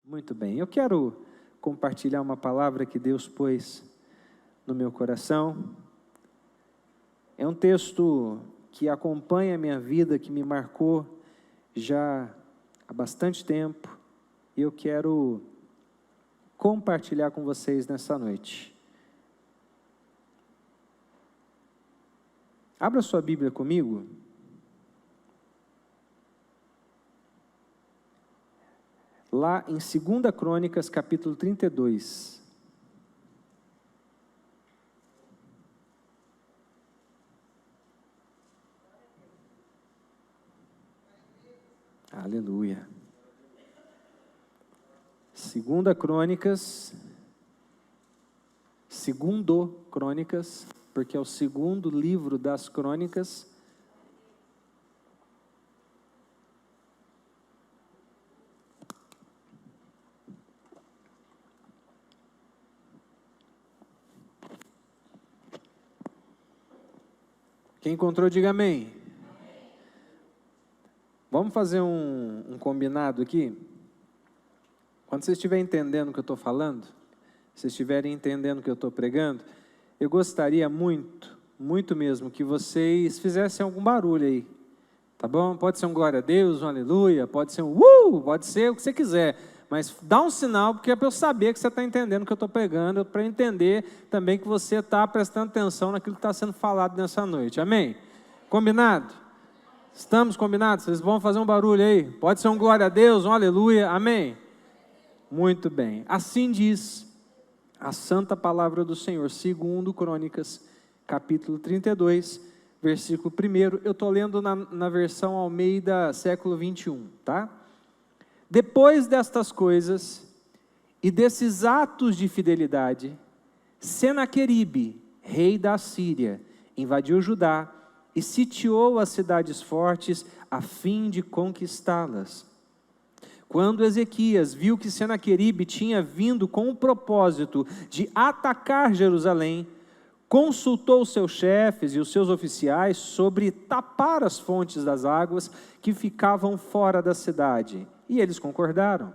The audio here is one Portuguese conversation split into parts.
Muito bem, eu quero compartilhar uma palavra que Deus pôs no meu coração. É um texto que acompanha a minha vida, que me marcou já há bastante tempo, e eu quero compartilhar com vocês nessa noite. Abra sua Bíblia comigo. Lá em 2 Crônicas, capítulo 32. Aleluia. 2 Crônicas, porque é o segundo livro das crônicas. Quem encontrou, diga amém. Vamos fazer um combinado aqui? Quando vocês estiverem entendendo o que eu estou falando, se vocês estiverem entendendo o que eu estou pregando, eu gostaria muito mesmo, que vocês fizessem algum barulho aí, tá bom? Pode ser um glória a Deus, um aleluia, pode ser um pode ser o que você quiser, mas dá um sinal, porque é para eu saber que você está entendendo o que eu estou pregando, para eu entender também que você está prestando atenção naquilo que está sendo falado nessa noite, amém? Combinado? Estamos combinados? Vocês vão fazer um barulho aí, pode ser um glória a Deus, um aleluia, amém? Muito bem, assim diz a santa palavra do Senhor, 2 Crônicas, capítulo 32, versículo 1, eu estou lendo na versão Almeida, século 21, tá? Depois destas coisas, e desses atos de fidelidade, Senaqueribe, rei da Assíria, invadiu Judá, e sitiou as cidades fortes, a fim de conquistá-las. Quando Ezequias viu que Senaqueribe tinha vindo com o propósito de atacar Jerusalém, consultou os seus chefes e os seus oficiais sobre tapar as fontes das águas que ficavam fora da cidade, e eles concordaram.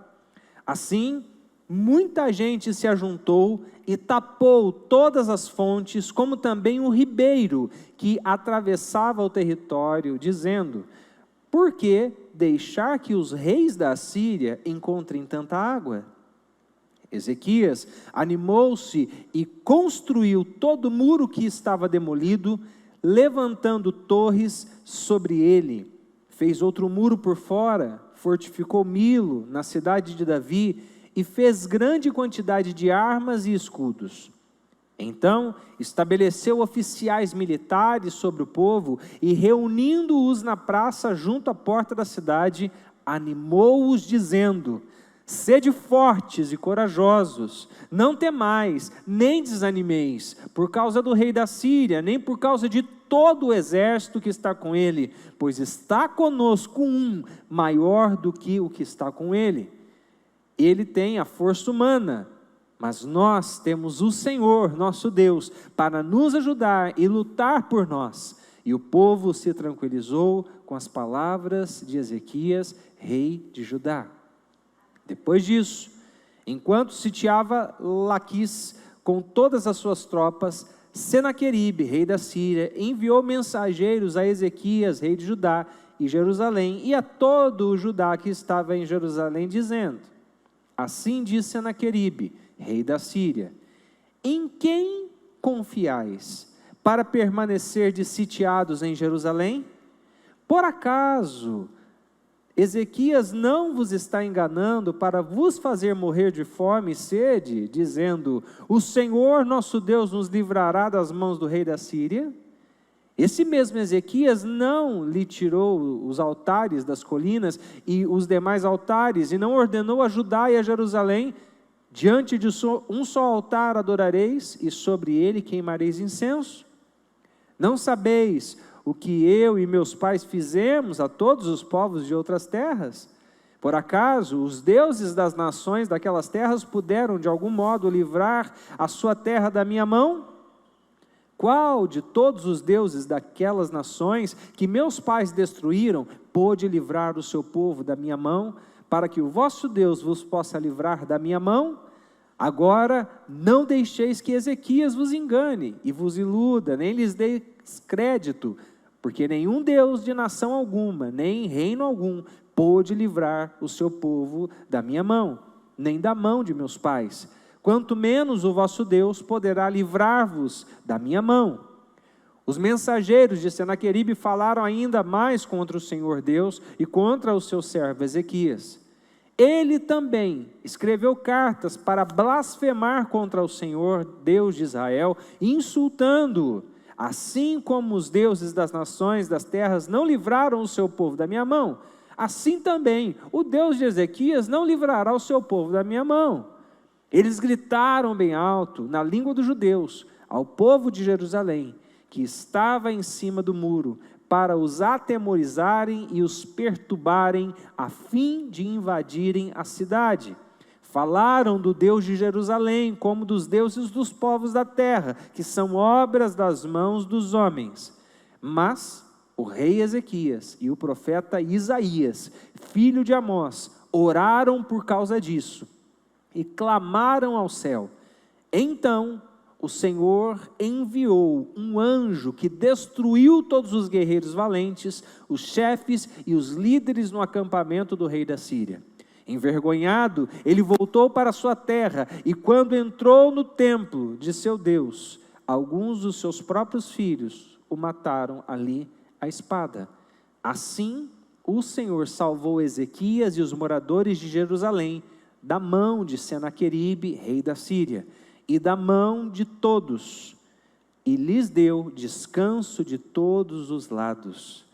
Assim, muita gente se ajuntou e tapou todas as fontes, como também o ribeiro que atravessava o território, dizendo: por que deixar que os reis da Assíria encontrem tanta água? Ezequias animou-se e construiu todo o muro que estava demolido, levantando torres sobre ele. Fez outro muro por fora, fortificou Milo, na cidade de Davi, e fez grande quantidade de armas e escudos. Então, estabeleceu oficiais militares sobre o povo e, reunindo-os na praça junto à porta da cidade, animou-os dizendo: sede fortes e corajosos, não temais, nem desanimeis, por causa do rei da Síria, nem por causa de todo o exército que está com ele, pois está conosco um maior do que o que está com ele. Ele tem a força humana, mas nós temos o Senhor, nosso Deus, para nos ajudar e lutar por nós. E o povo se tranquilizou com as palavras de Ezequias, rei de Judá. Depois disso, enquanto sitiava Laquis com todas as suas tropas, Senaqueribe, rei da Síria, enviou mensageiros a Ezequias, rei de Judá, e Jerusalém, e a todo o Judá que estava em Jerusalém, dizendo: assim diz Senaqueribe, rei da Síria: em quem confiais para permanecer sitiados em Jerusalém? Por acaso Ezequias não vos está enganando para vos fazer morrer de fome e sede, dizendo: o Senhor nosso Deus nos livrará das mãos do rei da Síria? Esse mesmo Ezequias não lhe tirou os altares das colinas e os demais altares, e não ordenou a Judá e a Jerusalém: diante de um só altar adorareis, e sobre ele queimareis incenso? Não sabeis o que eu e meus pais fizemos a todos os povos de outras terras? Por acaso os deuses das nações daquelas terras puderam de algum modo livrar a sua terra da minha mão? Qual de todos os deuses daquelas nações que meus pais destruíram pôde livrar o seu povo da minha mão, para que o vosso Deus vos possa livrar da minha mão, agora não deixeis que Ezequias vos engane e vos iluda, nem lhes deis crédito, porque nenhum Deus de nação alguma, nem reino algum, pôde livrar o seu povo da minha mão, nem da mão de meus pais. Quanto menos o vosso Deus poderá livrar-vos da minha mão. Os mensageiros de Senaqueribe falaram ainda mais contra o Senhor Deus e contra o seu servo Ezequias. Ele também escreveu cartas para blasfemar contra o Senhor Deus de Israel, insultando-o. Assim como os deuses das nações, das terras, não livraram o seu povo da minha mão, assim também o Deus de Ezequias não livrará o seu povo da minha mão. Eles gritaram bem alto, na língua dos judeus, ao povo de Jerusalém, que estava em cima do muro, para os atemorizarem e os perturbarem, a fim de invadirem a cidade. Falaram do Deus de Jerusalém, como dos deuses dos povos da terra, que são obras das mãos dos homens. Mas o rei Ezequias e o profeta Isaías, filho de Amós, oraram por causa disso, e clamaram ao céu. Então o Senhor enviou um anjo que destruiu todos os guerreiros valentes, os chefes e os líderes no acampamento do rei da Síria. Envergonhado, ele voltou para sua terra, e quando entrou no templo de seu Deus, alguns dos seus próprios filhos o mataram ali à espada. Assim, o Senhor salvou Ezequias e os moradores de Jerusalém da mão de Senaqueribe, rei da Síria, e da mão de todos, e lhes deu descanso de todos os lados.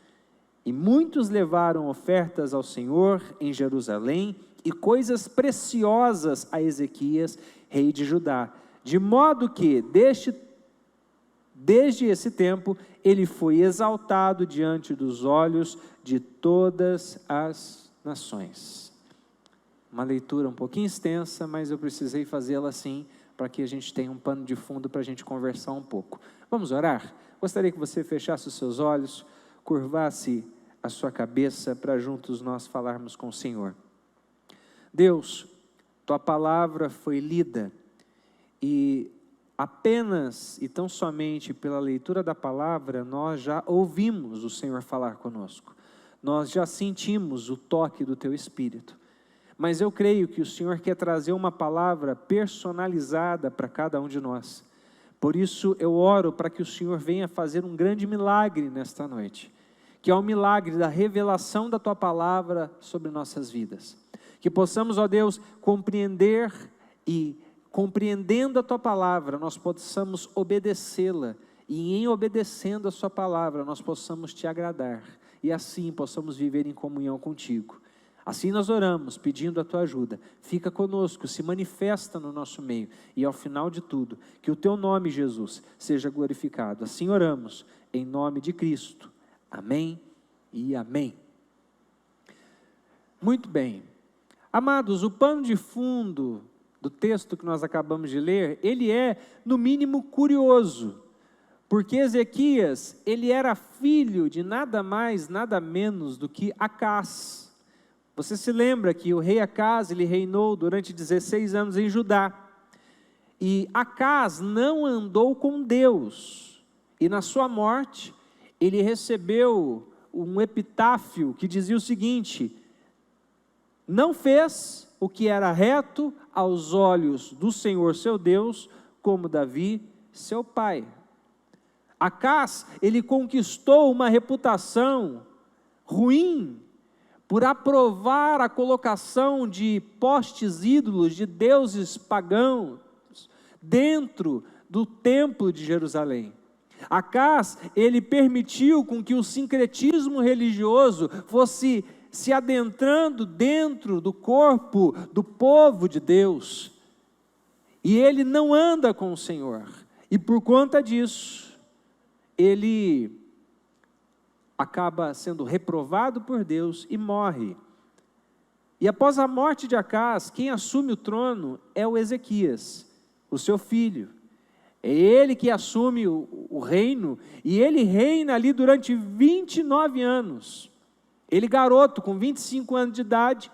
E muitos levaram ofertas ao Senhor em Jerusalém, e coisas preciosas a Ezequias, rei de Judá, de modo que, desde esse tempo, ele foi exaltado diante dos olhos de todas as nações. Uma leitura um pouquinho extensa, mas eu precisei fazê-la assim, para que a gente tenha um pano de fundo para a gente conversar um pouco. Vamos orar? Gostaria que você fechasse os seus olhos, curvasse a sua cabeça, para juntos nós falarmos com o Senhor. Deus, tua palavra foi lida, e apenas e tão somente pela leitura da palavra, nós já ouvimos o Senhor falar conosco. Nós já sentimos o toque do teu Espírito. Mas eu creio que o Senhor quer trazer uma palavra personalizada para cada um de nós. Por isso eu oro para que o Senhor venha fazer um grande milagre nesta noite, que é o milagre da revelação da tua palavra sobre nossas vidas. Que possamos, ó Deus, compreender e, compreendendo a tua palavra, nós possamos obedecê-la, e em obedecendo a sua palavra, nós possamos te agradar, e assim possamos viver em comunhão contigo. Assim nós oramos, pedindo a tua ajuda. Fica conosco, se manifesta no nosso meio, e ao final de tudo, que o teu nome, Jesus, seja glorificado. Assim oramos, em nome de Cristo. Amém e amém. Muito bem. Amados, o pano de fundo do texto que nós acabamos de ler, ele é, no mínimo, curioso, porque Ezequias, ele era filho de nada mais, nada menos do que Acás. Você se lembra que o rei Acás, ele reinou durante 16 anos em Judá, e Acás não andou com Deus, e na sua morte, ele recebeu um epitáfio que dizia o seguinte: não fez o que era reto aos olhos do Senhor seu Deus, como Davi, seu pai. Acás, ele conquistou uma reputação ruim, por aprovar a colocação de postes ídolos, de deuses pagãos, dentro do templo de Jerusalém. Acás, ele permitiu com que o sincretismo religioso fosse se adentrando dentro do corpo do povo de Deus, e ele não anda com o Senhor, e por conta disso, ele acaba sendo reprovado por Deus e morre. E após a morte de Acás, quem assume o trono é o Ezequias, o seu filho. É ele que assume o reino, e ele reina ali durante 29 anos. Ele garoto, com 25 anos de idade,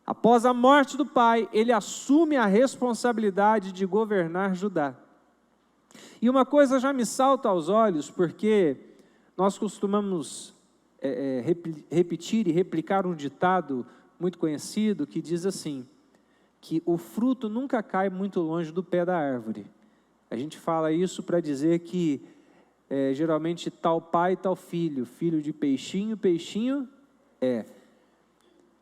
Após a morte do pai, ele assume a responsabilidade de governar Judá. E uma coisa já me salta aos olhos, porque nós costumamos repetir e replicar um ditado muito conhecido que diz assim, que o fruto nunca cai muito longe do pé da árvore. A gente fala isso para dizer que geralmente tal pai, tal filho, filho de peixinho, peixinho é.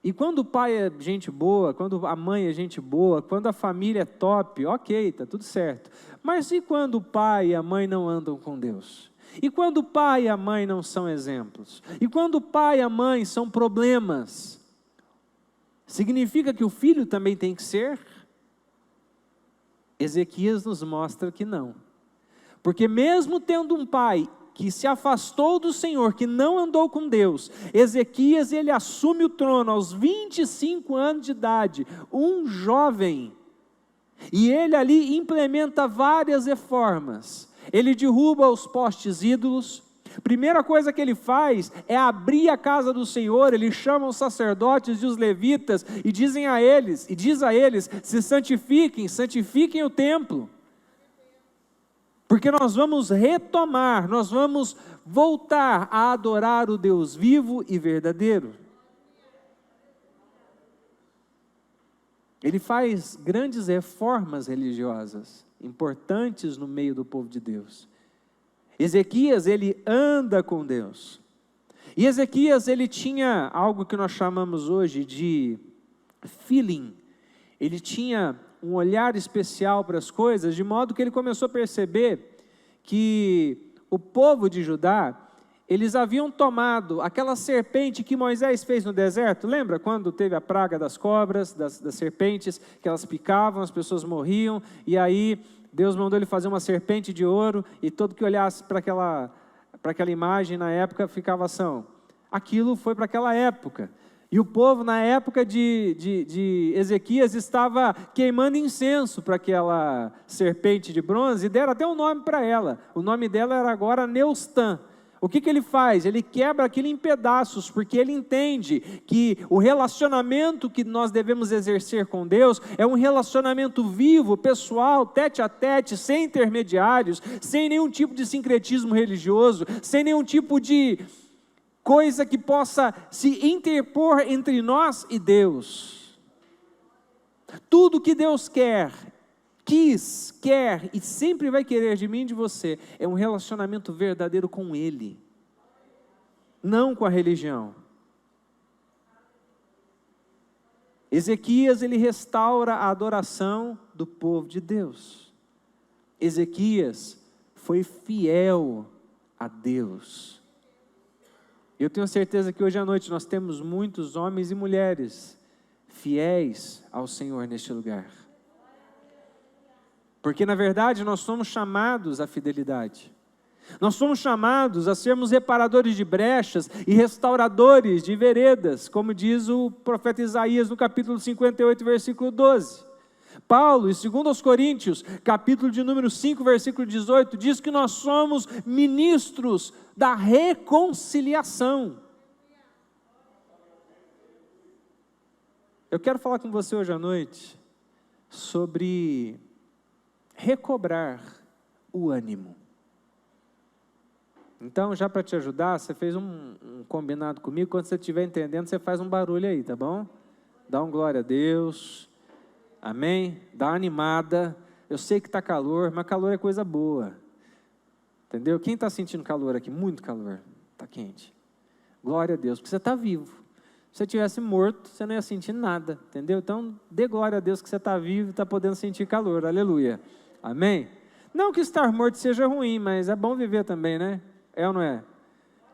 E quando o pai é gente boa, quando a mãe é gente boa, quando a família é top, ok, está tudo certo. Mas e quando o pai e a mãe não andam com Deus? E quando o pai e a mãe não são exemplos? E quando o pai e a mãe são problemas? Significa que o filho também tem que ser? Ezequias nos mostra que não. Porque mesmo tendo um pai que se afastou do Senhor, que não andou com Deus, Ezequias, ele assume o trono aos 25 anos de idade, um jovem, e ele ali implementa várias reformas. Ele derruba os postes ídolos. Primeira coisa que ele faz é abrir a casa do Senhor. Ele chama os sacerdotes e os levitas e diz a eles, se santifiquem, santifiquem o templo. Porque nós vamos retomar, nós vamos voltar a adorar o Deus vivo e verdadeiro. Ele faz grandes reformas religiosas, importantes no meio do povo de Deus. Ezequias, ele anda com Deus. E Ezequias, ele tinha algo que nós chamamos hoje de feeling. Ele tinha um olhar especial para as coisas, de modo que ele começou a perceber que o povo de Judá, eles haviam tomado aquela serpente que Moisés fez no deserto. Lembra quando teve a praga das cobras, das serpentes, que elas picavam, as pessoas morriam, e aí Deus mandou ele fazer uma serpente de ouro, e todo que olhasse para aquela imagem na época ficava ação. Aquilo foi para aquela época. E o povo, na época de Ezequias, estava queimando incenso para aquela serpente de bronze, e deram até um nome para ela. O nome dela era agora Neustã. O que ele faz? Ele quebra aquilo em pedaços, porque ele entende que o relacionamento que nós devemos exercer com Deus é um relacionamento vivo, pessoal, tete a tete, sem intermediários, sem nenhum tipo de sincretismo religioso, sem nenhum tipo de coisa que possa se interpor entre nós e Deus. Tudo que Deus quer e sempre vai querer de mim e de você é um relacionamento verdadeiro com Ele, não com a religião. Ezequias, ele restaura a adoração do povo de Deus. Ezequias foi fiel a Deus. Eu tenho certeza que hoje à noite nós temos muitos homens e mulheres fiéis ao Senhor neste lugar. Porque na verdade nós somos chamados à fidelidade. Nós somos chamados a sermos reparadores de brechas e restauradores de veredas, como diz o profeta Isaías no capítulo 58, versículo 12. Paulo, em 2 Coríntios, capítulo de número 5, versículo 18, diz que nós somos ministros da reconciliação. Eu quero falar com você hoje à noite sobre recobrar o ânimo. Então, já para te ajudar, você fez um combinado comigo, quando você estiver entendendo, você faz um barulho aí, tá bom? Dá um glória a Deus. Amém? Dá uma animada. Eu sei que está calor, mas calor é coisa boa. Entendeu? Quem está sentindo calor aqui? Muito calor. Está quente. Glória a Deus, porque você está vivo. Se você estivesse morto, você não ia sentir nada. Entendeu? Então, dê glória a Deus que você está vivo e está podendo sentir calor. Aleluia. Amém? Não que estar morto seja ruim, mas é bom viver também, né? É ou não é?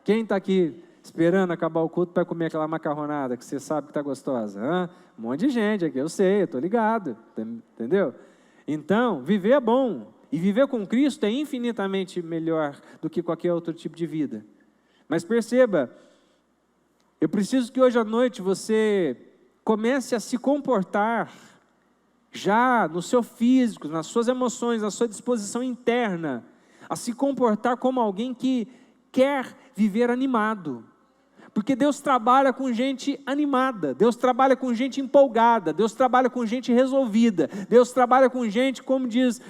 Quem está aqui esperando acabar o culto para comer aquela macarronada que você sabe que está gostosa? Hã? Um monte de gente aqui, eu sei, eu estou ligado, entendeu? Então, viver é bom, e viver com Cristo é infinitamente melhor do que qualquer outro tipo de vida. Mas perceba, eu preciso que hoje à noite você comece a se comportar já no seu físico, nas suas emoções, na sua disposição interna, a se comportar como alguém que quer viver animado. Porque Deus trabalha com gente animada, Deus trabalha com gente empolgada, Deus trabalha com gente resolvida, Deus trabalha com gente, como diz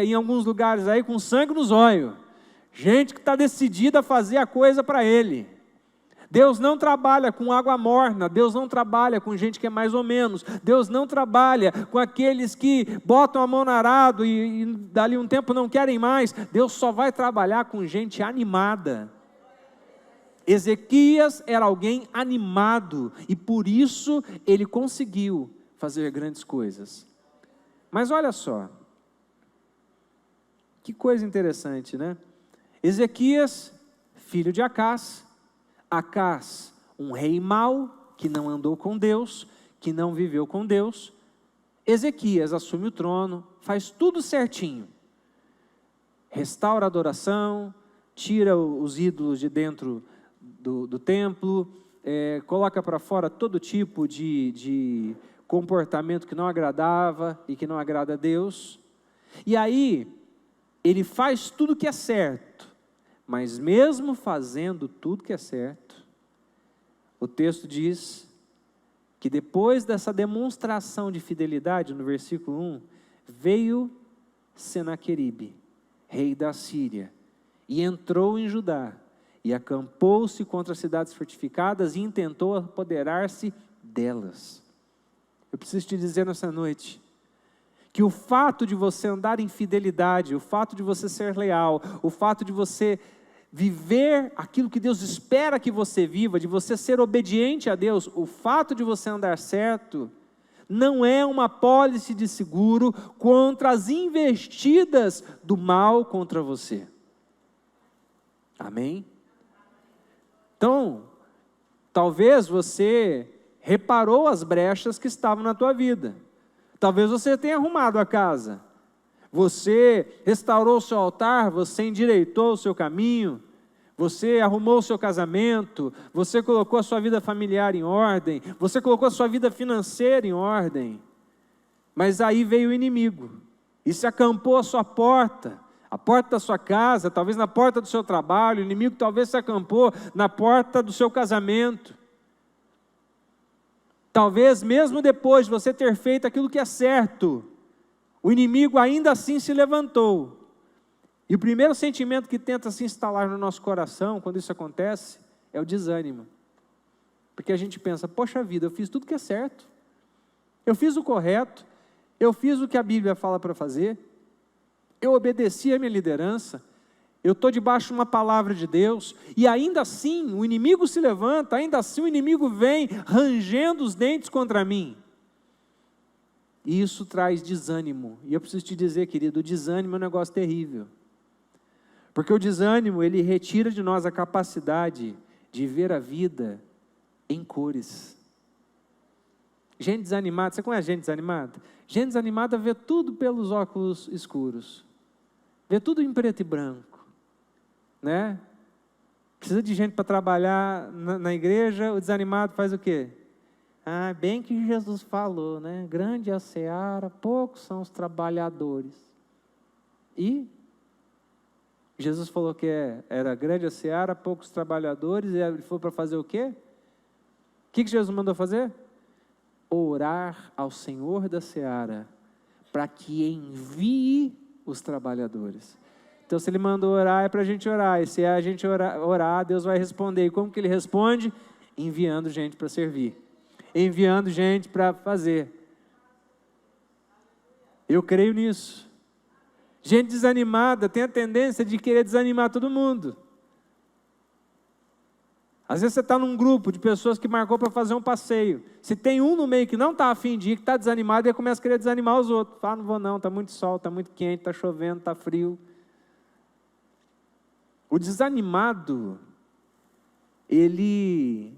em alguns lugares aí, com sangue nos olhos. Gente que está decidida a fazer a coisa para Ele. Deus não trabalha com água morna, Deus não trabalha com gente que é mais ou menos, Deus não trabalha com aqueles que botam a mão no arado e dali um tempo não querem mais. Deus só vai trabalhar com gente animada. Ezequias era alguém animado e por isso ele conseguiu fazer grandes coisas. Mas olha só, que coisa interessante, né? Ezequias, filho de Acás, Acás, um rei mau, que não andou com Deus, que não viveu com Deus. Ezequias assume o trono, faz tudo certinho. Restaura a adoração, tira os ídolos de dentro do templo, coloca para fora todo tipo de comportamento que não agradava e que não agrada a Deus. E aí, ele faz tudo que é certo. Mas mesmo fazendo tudo que é certo, o texto diz que depois dessa demonstração de fidelidade, no versículo 1, veio Senaqueribe, rei da Síria, e entrou em Judá, e acampou-se contra as cidades fortificadas e intentou apoderar-se delas. Eu preciso te dizer nessa noite, que o fato de você andar em fidelidade, o fato de você ser leal, o fato de você viver aquilo que Deus espera que você viva, de você ser obediente a Deus, o fato de você andar certo, não é uma apólice de seguro contra as investidas do mal contra você. Amém? Então, talvez você reparou as brechas que estavam na tua vida. Talvez você tenha arrumado a casa, você restaurou o seu altar, você endireitou o seu caminho, você arrumou o seu casamento, você colocou a sua vida familiar em ordem, você colocou a sua vida financeira em ordem, mas aí veio o inimigo, e se acampou à sua porta, a porta da sua casa, talvez na porta do seu trabalho, o inimigo talvez se acampou na porta do seu casamento. Talvez mesmo depois de você ter feito aquilo que é certo, o inimigo ainda assim se levantou. E o primeiro sentimento que tenta se instalar no nosso coração, quando isso acontece, é o desânimo. Porque a gente pensa, poxa vida, eu fiz tudo que é certo. Eu fiz o correto, eu fiz o que a Bíblia fala para fazer, eu obedeci a minha liderança, eu estou debaixo de uma palavra de Deus, e ainda assim o inimigo se levanta, ainda assim o inimigo vem rangendo os dentes contra mim. E isso traz desânimo. E eu preciso te dizer, querido, o desânimo é um negócio terrível. Porque o desânimo, ele retira de nós a capacidade de ver a vida em cores. Gente desanimada, você conhece gente desanimada? Gente desanimada vê tudo pelos óculos escuros. Vê tudo em preto e branco. Né? Precisa de gente para trabalhar na igreja, o desanimado faz o quê? Ah, bem que Jesus falou, né? Grande é a seara, poucos são os trabalhadores. E Jesus falou que era grande a seara, poucos trabalhadores, e ele foi para fazer o quê? O que Jesus mandou fazer? Orar ao Senhor da seara, para que envie os trabalhadores. Então, se Ele mandou orar, é para a gente orar, e se a gente orar, Deus vai responder. E como que Ele responde? Enviando gente para servir, enviando gente para fazer. Eu creio nisso. Gente desanimada tem a tendência de querer desanimar todo mundo. Às vezes você está num grupo de pessoas que marcou para fazer um passeio. Se tem um no meio que não está afim de ir, que está desanimado, ele começa a querer desanimar os outros. Fala, não vou não, está muito sol, está muito quente, está chovendo, está frio. O desanimado, ele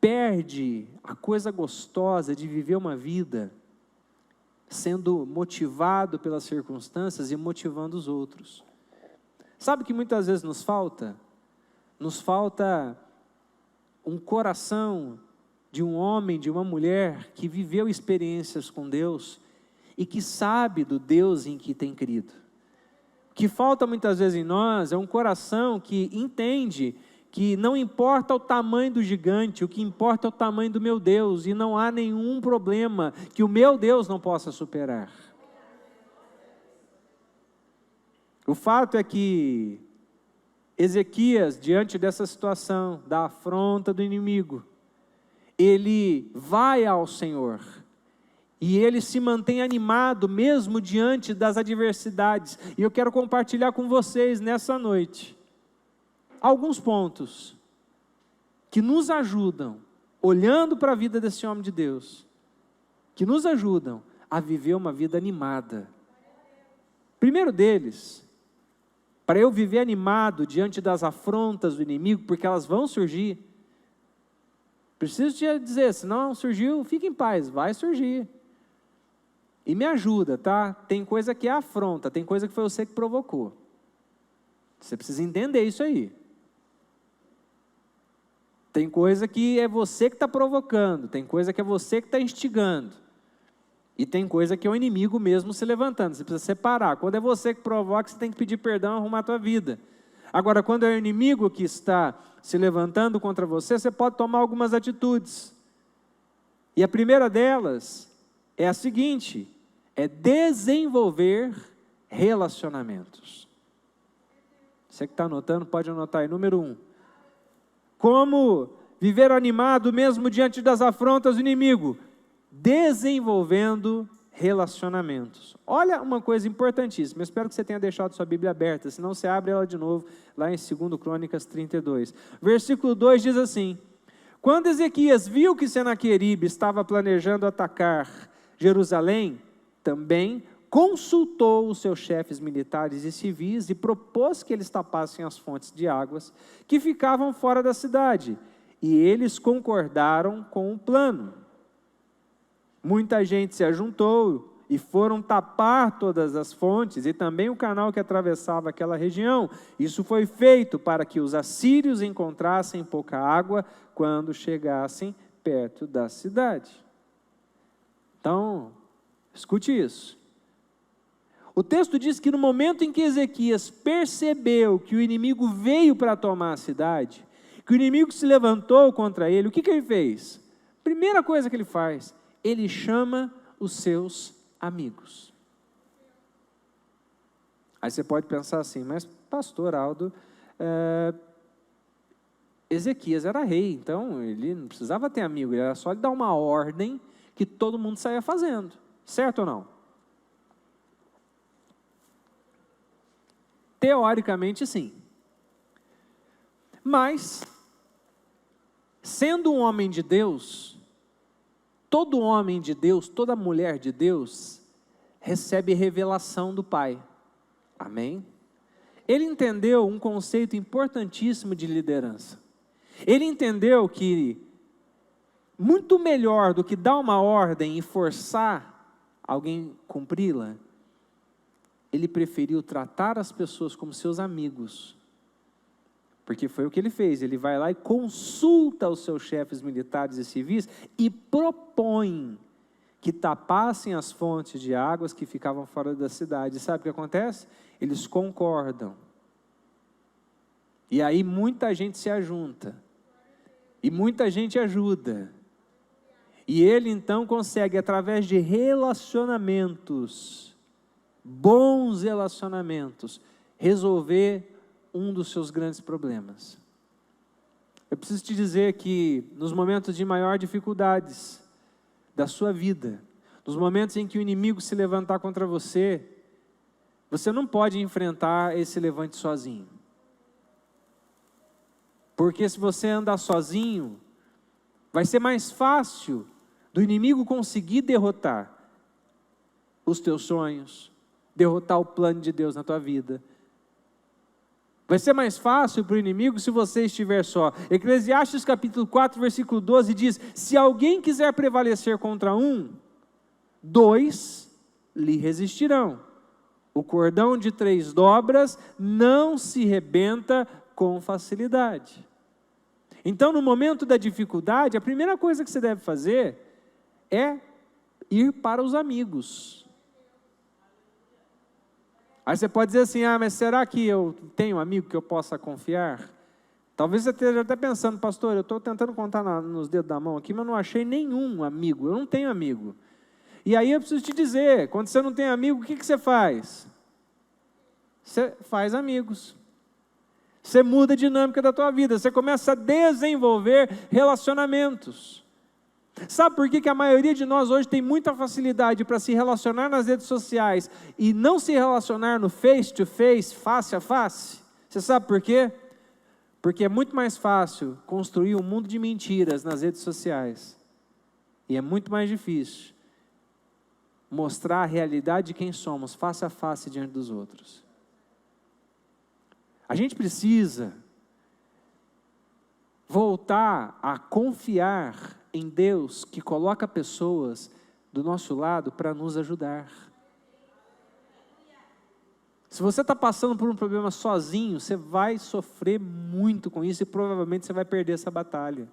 perde a coisa gostosa de viver uma vida sendo motivado pelas circunstâncias e motivando os outros. Sabe o que muitas vezes nos falta? Nos falta um coração de um homem, de uma mulher que viveu experiências com Deus e que sabe do Deus em que tem crido. O que falta muitas vezes em nós é um coração que entende que não importa o tamanho do gigante, o que importa é o tamanho do meu Deus, e não há nenhum problema que o meu Deus não possa superar. O fato é que Ezequias, diante dessa situação, da afronta do inimigo, ele vai ao Senhor, e ele se mantém animado mesmo diante das adversidades. E eu quero compartilhar com vocês nessa noite alguns pontos que nos ajudam, olhando para a vida desse homem de Deus, que nos ajudam a viver uma vida animada. Primeiro deles, para eu viver animado diante das afrontas do inimigo, porque elas vão surgir, preciso te dizer, se não surgiu, fique em paz, vai surgir. E me ajuda, tá? Tem coisa que é afronta, tem coisa que foi você que provocou. Você precisa entender isso aí. Tem coisa que é você que está provocando, tem coisa que é você que está instigando. E tem coisa que é o inimigo mesmo se levantando, você precisa separar. Quando é você que provoca, você tem que pedir perdão e arrumar a tua vida. Agora, quando é o inimigo que está se levantando contra você, você pode tomar algumas atitudes. E a primeira delas é a seguinte: é desenvolver relacionamentos. Você que está anotando, pode anotar aí, número 1. Como viver animado mesmo diante das afrontas do inimigo? Desenvolvendo relacionamentos. Olha uma coisa importantíssima, eu espero que você tenha deixado sua Bíblia aberta, senão você abre ela de novo, lá em 2 Crônicas 32. Versículo 2 diz assim: quando Ezequias viu que Senaqueribe estava planejando atacar Jerusalém, também consultou os seus chefes militares e civis e propôs que eles tapassem as fontes de águas que ficavam fora da cidade, e eles concordaram com o plano. Muita gente se ajuntou e foram tapar todas as fontes e também o canal que atravessava aquela região. Isso foi feito para que os assírios encontrassem pouca água quando chegassem perto da cidade. Então, escute isso. O texto diz que no momento em que Ezequias percebeu que o inimigo veio para tomar a cidade, que o inimigo se levantou contra ele, o que ele fez? Primeira coisa que ele faz, ele chama os seus amigos. Aí você pode pensar assim, mas pastor Aldo, Ezequias era rei, então ele não precisava ter amigo, era só ele dar uma ordem que todo mundo saía fazendo, certo ou não? Teoricamente sim. Mas, sendo um homem de Deus, todo homem de Deus, toda mulher de Deus, recebe revelação do Pai. Amém? Ele entendeu um conceito importantíssimo de liderança. Ele entendeu que, muito melhor do que dar uma ordem e forçar alguém a cumpri-la, ele preferiu tratar as pessoas como seus amigos. Porque foi o que ele fez, ele vai lá e consulta os seus chefes militares e civis e propõe que tapassem as fontes de águas que ficavam fora da cidade. Sabe o que acontece? Eles concordam. E aí muita gente se ajunta. E muita gente ajuda. E ele então consegue, através de relacionamentos, bons relacionamentos, resolver um dos seus grandes problemas. Eu preciso te dizer que nos momentos de maior dificuldades da sua vida, nos momentos em que o inimigo se levantar contra você, você não pode enfrentar esse levante sozinho. Porque se você andar sozinho, vai ser mais fácil do inimigo conseguir derrotar os teus sonhos, derrotar o plano de Deus na tua vida. Vai ser mais fácil para o inimigo se você estiver só. Eclesiastes capítulo 4, versículo 12 diz: se alguém quiser prevalecer contra um, 2 lhe resistirão. O cordão de 3 dobras não se rebenta com facilidade. Então, no momento da dificuldade, a primeira coisa que você deve fazer é ir para os amigos. Aí você pode dizer assim, mas será que eu tenho um amigo que eu possa confiar? Talvez você esteja até pensando, pastor, eu estou tentando contar nos dedos da mão aqui, mas não achei nenhum amigo, eu não tenho amigo. E aí eu preciso te dizer, quando você não tem amigo, o que você faz? Você faz amigos. Você muda a dinâmica da tua vida, você começa a desenvolver relacionamentos. Sabe por que a maioria de nós hoje tem muita facilidade para se relacionar nas redes sociais e não se relacionar no face to face, face a face? Você sabe por quê? Porque é muito mais fácil construir um mundo de mentiras nas redes sociais. E é muito mais difícil mostrar a realidade de quem somos face a face diante dos outros. A gente precisa voltar a confiar em Deus que coloca pessoas do nosso lado para nos ajudar. Se você está passando por um problema sozinho, você vai sofrer muito com isso e provavelmente você vai perder essa batalha.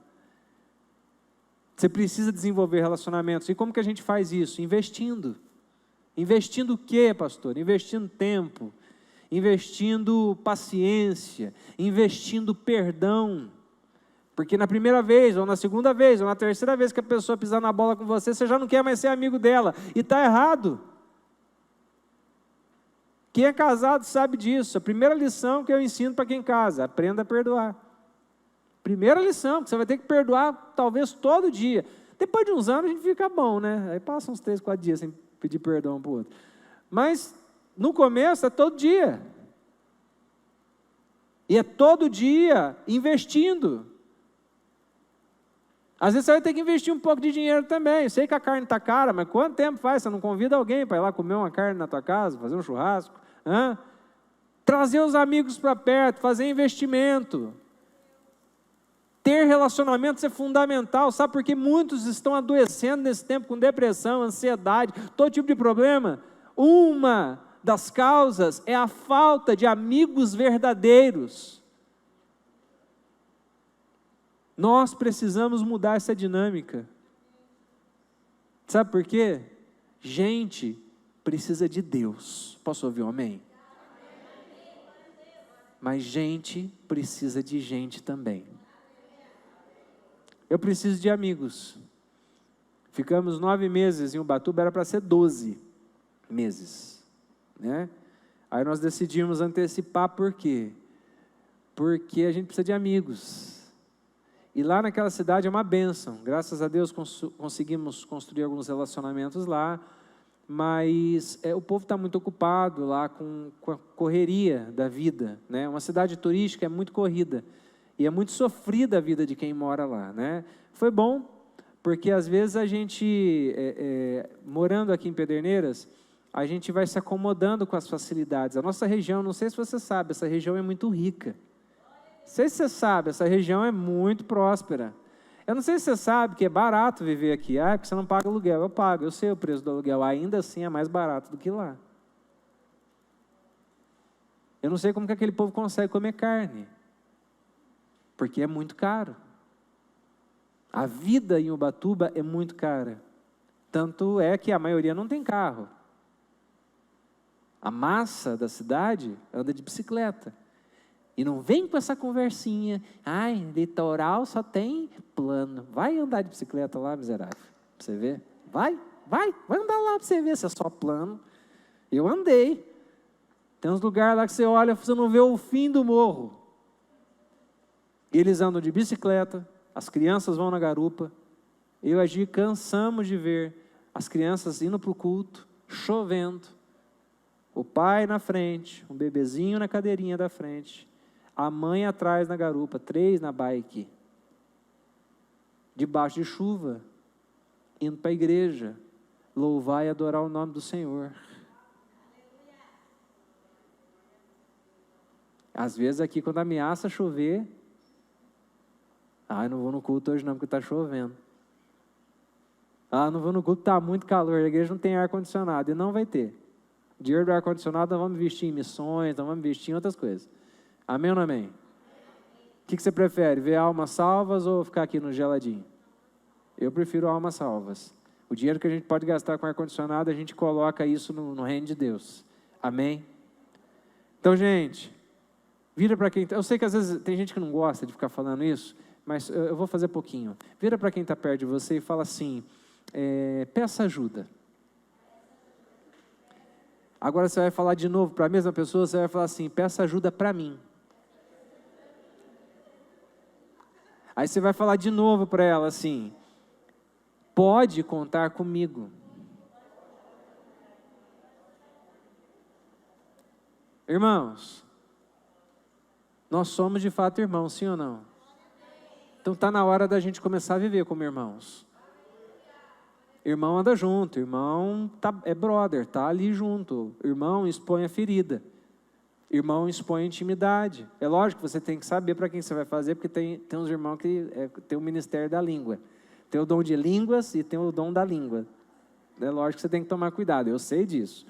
Você precisa desenvolver relacionamentos. E como que a gente faz isso? Investindo. Investindo o quê, pastor? Investindo tempo, investindo paciência, investindo perdão. Porque na primeira vez, ou na segunda vez, ou na terceira vez que a pessoa pisar na bola com você, você já não quer mais ser amigo dela. E está errado. Quem é casado sabe disso. A primeira lição que eu ensino para quem casa, aprenda a perdoar. Primeira lição, que você vai ter que perdoar talvez todo dia. Depois de uns anos a gente fica bom, né? Aí passa uns 3, 4 dias sem pedir perdão um para o outro. Mas no começo é todo dia. E é todo dia investindo. Às vezes você vai ter que investir um pouco de dinheiro também. Eu sei que a carne está cara, mas quanto tempo faz? Você não convida alguém para ir lá comer uma carne na tua casa, fazer um churrasco? Trazer os amigos para perto, fazer investimento. Ter relacionamentos é fundamental. Sabe por que muitos estão adoecendo nesse tempo com depressão, ansiedade, todo tipo de problema? Uma das causas é a falta de amigos verdadeiros. Nós precisamos mudar essa dinâmica. Sabe por quê? Gente precisa de Deus. Posso ouvir um amém? Mas gente precisa de gente também. Eu preciso de amigos. Ficamos 9 meses em Ubatuba, era para ser 12 meses, né? Aí nós decidimos antecipar, por quê? Porque a gente precisa de amigos. E lá naquela cidade é uma bênção. Graças a Deus conseguimos construir alguns relacionamentos lá, mas o povo está muito ocupado lá com a correria da vida, né? Uma cidade turística é muito corrida, e é muito sofrida a vida de quem mora lá, né? Foi bom, porque às vezes a gente, morando aqui em Pederneiras, a gente vai se acomodando com as facilidades. A nossa região, não sei se você sabe, essa região é muito rica. Não sei se você sabe, essa região é muito próspera. Eu não sei se você sabe que é barato viver aqui. Porque você não paga aluguel. Eu pago, eu sei o preço do aluguel. Ainda assim é mais barato do que lá. Eu não sei como que aquele povo consegue comer carne. Porque é muito caro. A vida em Ubatuba é muito cara. Tanto é que a maioria não tem carro. A massa da cidade anda de bicicleta. E não vem com essa conversinha. Litoral só tem plano. Vai andar de bicicleta lá, miserável. Para você ver. Vai andar lá para você ver se é só plano. Eu andei. Tem uns lugares lá que você olha, você não vê o fim do morro. Eles andam de bicicleta, as crianças vão na garupa. Eu e a Gi cansamos de ver as crianças indo para o culto, chovendo. O pai na frente, um bebezinho na cadeirinha da frente. A mãe atrás na garupa, 3 na bike. Debaixo de chuva, indo para a igreja, louvar e adorar o nome do Senhor. Às vezes aqui quando ameaça chover, eu não vou no culto hoje não, porque está chovendo. Não vou no culto, está muito calor, a igreja não tem ar-condicionado, e não vai ter. Dinheiro do ar-condicionado nós vamos investir em missões, nós vamos investir em outras coisas. Amém ou não amém? O que você prefere, ver almas salvas ou ficar aqui no geladinho? Eu prefiro almas salvas. O dinheiro que a gente pode gastar com ar-condicionado, a gente coloca isso no reino de Deus. Amém? Então, gente, Vira para quem... Eu sei que às vezes tem gente que não gosta de ficar falando isso, mas eu vou fazer pouquinho. Vira para quem está perto de você e fala assim, peça ajuda. Agora você vai falar de novo para a mesma pessoa, você vai falar assim, peça ajuda para mim. Aí você vai falar de novo para ela assim, pode contar comigo. Irmãos, nós somos de fato irmãos, sim ou não? Então está na hora da gente começar a viver como irmãos. Irmão anda junto, irmão é brother, está ali junto. Irmão expõe a ferida. Irmão expõe a intimidade. É lógico que você tem que saber para quem você vai fazer, porque tem uns irmãos que tem o ministério da língua. Tem o dom de línguas e tem o dom da língua. É lógico que você tem que tomar cuidado, eu sei disso.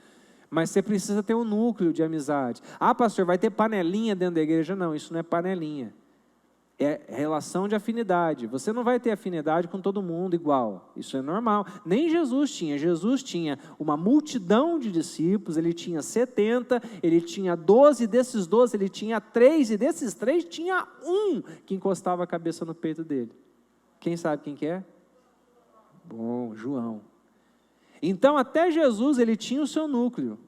Mas você precisa ter um núcleo de amizade. Ah, pastor, vai ter panelinha dentro da igreja? Não, isso não é panelinha. É relação de afinidade. Você não vai ter afinidade com todo mundo igual. Isso é normal. Nem Jesus tinha. Jesus tinha uma multidão de discípulos, ele tinha 70, ele tinha 12, desses 12 ele tinha 3, e desses 3 tinha um que encostava a cabeça no peito dele. Quem sabe quem que é? Bom, João. Então até Jesus ele tinha o seu núcleo.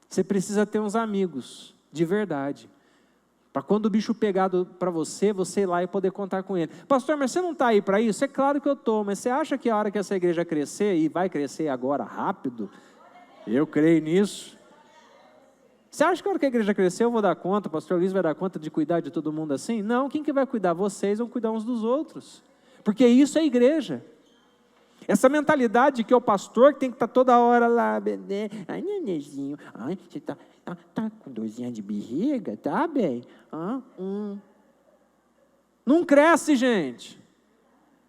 Você precisa ter uns amigos, de verdade. Para quando o bicho pegar para você ir lá e poder contar com ele. Pastor, mas você não está aí para isso? É claro que eu estou, mas você acha que a hora que essa igreja crescer, e vai crescer agora rápido, eu creio nisso. Você acha que a hora que a igreja crescer eu vou dar conta, o pastor Luiz vai dar conta de cuidar de todo mundo assim? Não, quem que vai cuidar? Vocês vão cuidar uns dos outros. Porque isso é igreja. Essa mentalidade que é o pastor que tem que estar toda hora lá, bebê, ai, nenenzinho, ai, você tá com dorzinha de barriga, tá bem? Não cresce, gente.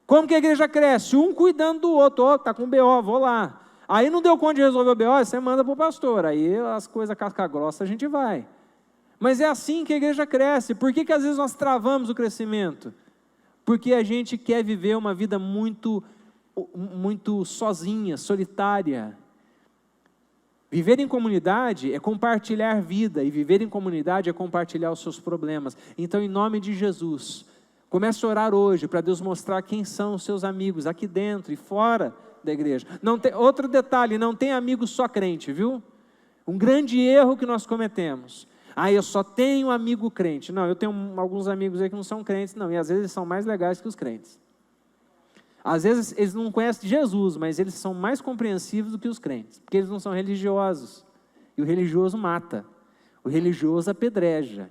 Como que a igreja cresce? Um cuidando do outro, tá com BO, vou lá. Aí não deu conta de resolver o BO, você manda para o pastor, aí as coisas casca grossa a gente vai. Mas é assim que a igreja cresce. Por que às vezes nós travamos o crescimento? Porque a gente quer viver uma vida muito sozinha, solitária. Viver em comunidade é compartilhar vida, e viver em comunidade é compartilhar os seus problemas. Então, em nome de Jesus, comece a orar hoje para Deus mostrar quem são os seus amigos, aqui dentro e fora da igreja. Outro detalhe, não tem amigo só crente, viu? Um grande erro que nós cometemos. Eu só tenho amigo crente. Não, eu tenho alguns amigos aí que não são crentes, não, e às vezes eles são mais legais que os crentes. Às vezes eles não conhecem Jesus, mas eles são mais compreensivos do que os crentes, porque eles não são religiosos, e o religioso mata, o religioso apedreja.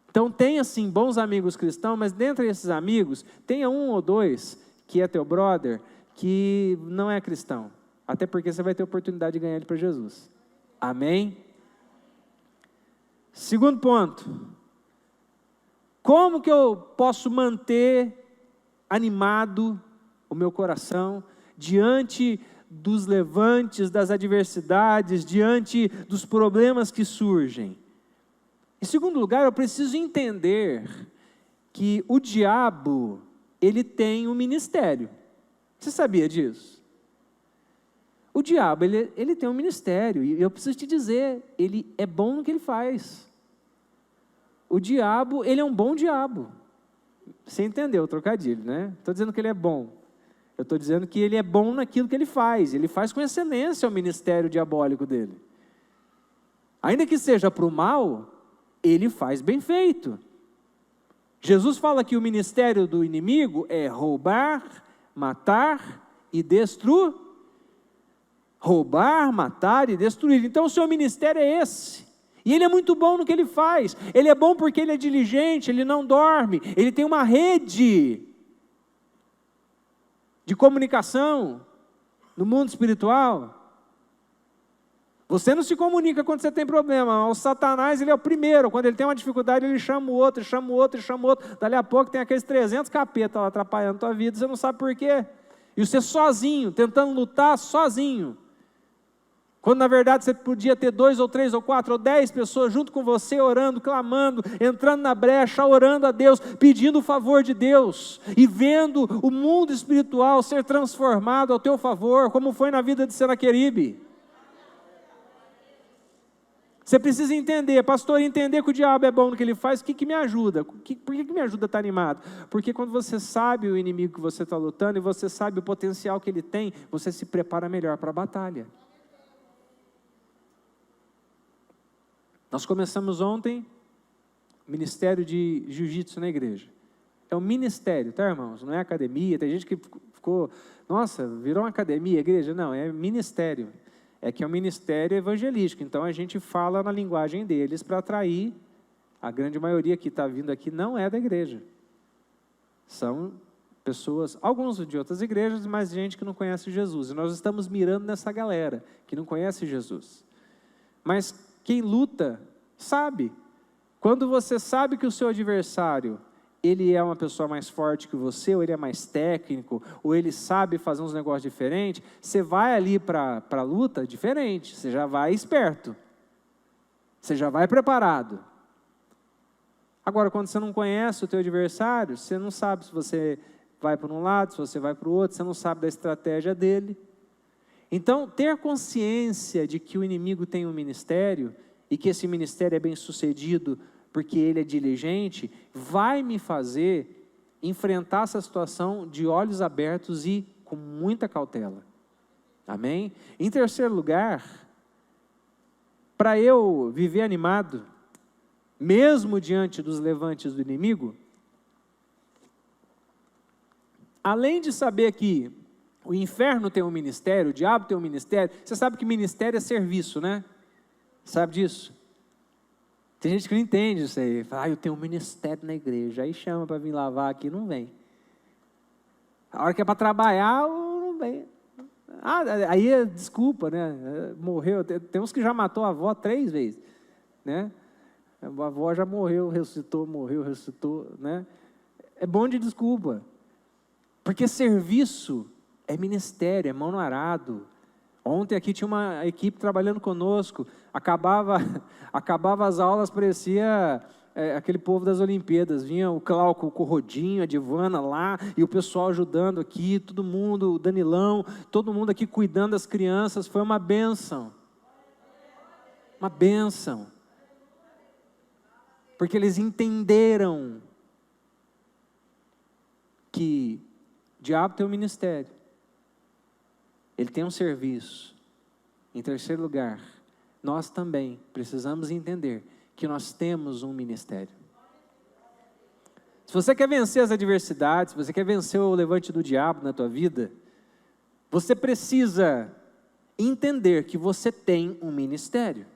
Então tenha sim bons amigos cristãos, mas dentre esses amigos, tenha um ou dois que é teu brother, que não é cristão, até porque você vai ter oportunidade de ganhar ele para Jesus. Amém? Segundo ponto, como que eu posso manter animado o meu coração diante dos levantes, das adversidades, diante dos problemas que surgem? Em segundo lugar, eu preciso entender que o diabo, ele tem um ministério. Você sabia disso? O diabo, ele tem um ministério, e eu preciso te dizer, ele é bom no que ele faz. O diabo, ele é um bom diabo. Você entendeu o trocadilho, né? Estou dizendo que ele é bom. Eu estou dizendo que ele é bom naquilo que ele faz. Ele faz com excelência o ministério diabólico dele. Ainda que seja para o mal, ele faz bem feito. Jesus fala que o ministério do inimigo é roubar, matar e destruir. Roubar, matar e destruir. Então o seu ministério é esse. E ele é muito bom no que ele faz. Ele é bom porque ele é diligente, ele não dorme. Ele tem uma rede de comunicação no mundo espiritual. Você não se comunica quando você tem problema. O Satanás, ele é o primeiro. Quando ele tem uma dificuldade, ele chama o outro, chama o outro, chama o outro. Dali a pouco tem aqueles 300 capetas lá atrapalhando a tua vida, você não sabe por quê. E você sozinho, tentando lutar sozinho. Quando na verdade você podia ter 2 ou 3 ou 4 ou 10 pessoas junto com você, orando, clamando, entrando na brecha, orando a Deus, pedindo o favor de Deus, e vendo o mundo espiritual ser transformado ao teu favor, como foi na vida de Senaqueribe. Você precisa entender, pastor, entender que o diabo é bom no que ele faz, o que me ajuda? Por que me ajuda a estar animado? Porque quando você sabe o inimigo que você está lutando e você sabe o potencial que ele tem, você se prepara melhor para a batalha. Nós começamos ontem o ministério de jiu-jitsu na igreja. É um ministério, tá, irmãos? Não é academia. Tem gente que ficou, nossa, virou uma academia, igreja? Não, é ministério. É que é um ministério evangelístico, então a gente fala na linguagem deles para atrair. A grande maioria que está vindo aqui não é da igreja. São pessoas, alguns de outras igrejas, mas gente que não conhece Jesus. E nós estamos mirando nessa galera que não conhece Jesus. Mas quem luta sabe. Quando você sabe que o seu adversário, ele é uma pessoa mais forte que você, ou ele é mais técnico, ou ele sabe fazer uns negócios diferentes, você vai ali para a luta diferente, você já vai esperto, você já vai preparado. Agora, quando você não conhece o teu adversário, você não sabe se você vai para um lado, se você vai para o outro, você não sabe da estratégia dele. Então, ter consciência de que o inimigo tem um ministério, e que esse ministério é bem sucedido, porque ele é diligente, vai me fazer enfrentar essa situação de olhos abertos e com muita cautela. Amém? Em terceiro lugar, para eu viver animado, mesmo diante dos levantes do inimigo, além de saber que o inferno tem um ministério, o diabo tem um ministério, você sabe que ministério é serviço, né? Sabe disso? Tem gente que não entende isso aí. Fala, eu tenho um ministério na igreja. Aí chama para vir lavar aqui, não vem. A hora que é para trabalhar, não vem. Aí é desculpa, né? Morreu. Tem uns que já matou a avó 3 vezes. Né? A avó já morreu, ressuscitou, né? É bom de desculpa. Porque serviço é ministério, é mão no arado. Ontem aqui tinha uma equipe trabalhando conosco, acabava as aulas, parecia aquele povo das Olimpíadas, vinha o Cláudio com o Rodinho, a Divana lá, e o pessoal ajudando aqui, todo mundo, o Danilão, todo mundo aqui cuidando das crianças, foi uma bênção. Uma bênção. Porque eles entenderam que o diabo tem um ministério. Ele tem um serviço. Em terceiro lugar, nós também precisamos entender que nós temos um ministério. Se você quer vencer as adversidades, se você quer vencer o levante do diabo na tua vida, você precisa entender que você tem um ministério.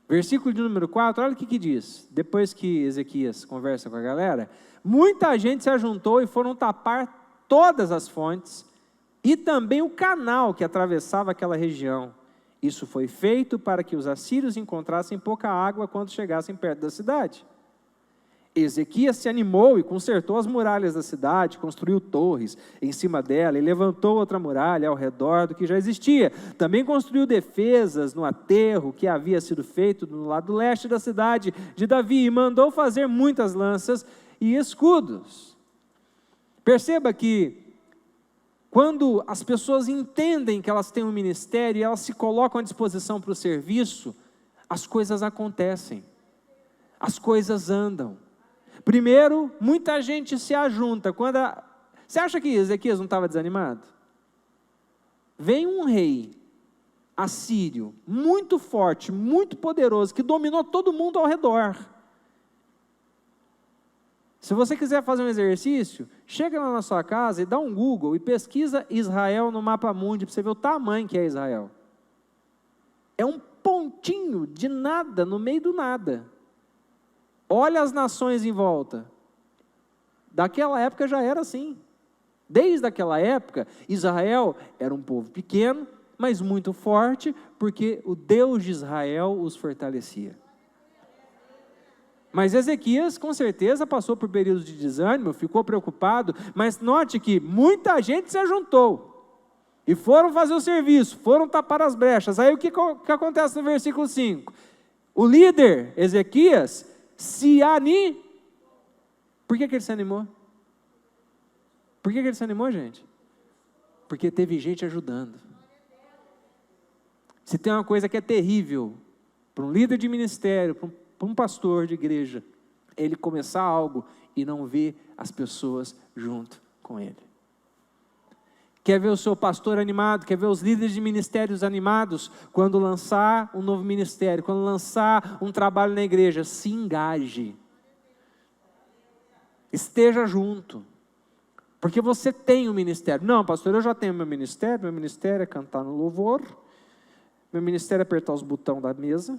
Versículo de número 4, olha o que diz. Depois que Ezequias conversa com a galera, muita gente se ajuntou e foram tapar todas as fontes, e também o canal que atravessava aquela região. Isso foi feito para que os assírios encontrassem pouca água quando chegassem perto da cidade. Ezequias se animou e consertou as muralhas da cidade, construiu torres em cima dela e levantou outra muralha ao redor do que já existia. Também construiu defesas no aterro que havia sido feito no lado leste da cidade de Davi e mandou fazer muitas lanças e escudos. Perceba que quando as pessoas entendem que elas têm um ministério e elas se colocam à disposição para o serviço, as coisas acontecem, as coisas andam. Primeiro, muita gente se ajunta. Você acha que Ezequias não estava desanimado? Vem um rei assírio, muito forte, muito poderoso, que dominou todo mundo ao redor. Se você quiser fazer um exercício, chega lá na sua casa e dá um Google e pesquisa Israel no mapa mundi para você ver o tamanho que é Israel. É um pontinho de nada no meio do nada. Olha as nações em volta. Daquela época já era assim. Desde aquela época, Israel era um povo pequeno, mas muito forte, porque o Deus de Israel os fortalecia. Mas Ezequias, com certeza, passou por períodos de desânimo, ficou preocupado, mas note que muita gente se ajuntou e foram fazer o serviço, foram tapar as brechas. Aí o que acontece no versículo 5? O líder, Ezequias, se animou. Por que ele se animou? Por que ele se animou, gente? Porque teve gente ajudando. Se tem uma coisa que é terrível para um líder de ministério, para um pastor de igreja, ele começar algo e não ver as pessoas junto com ele. Quer ver o seu pastor animado, quer ver os líderes de ministérios animados, quando lançar um novo ministério, quando lançar um trabalho na igreja, se engaje. Esteja junto. Porque você tem um ministério. Não, pastor, eu já tenho meu ministério é cantar no louvor, meu ministério é apertar os botões da mesa,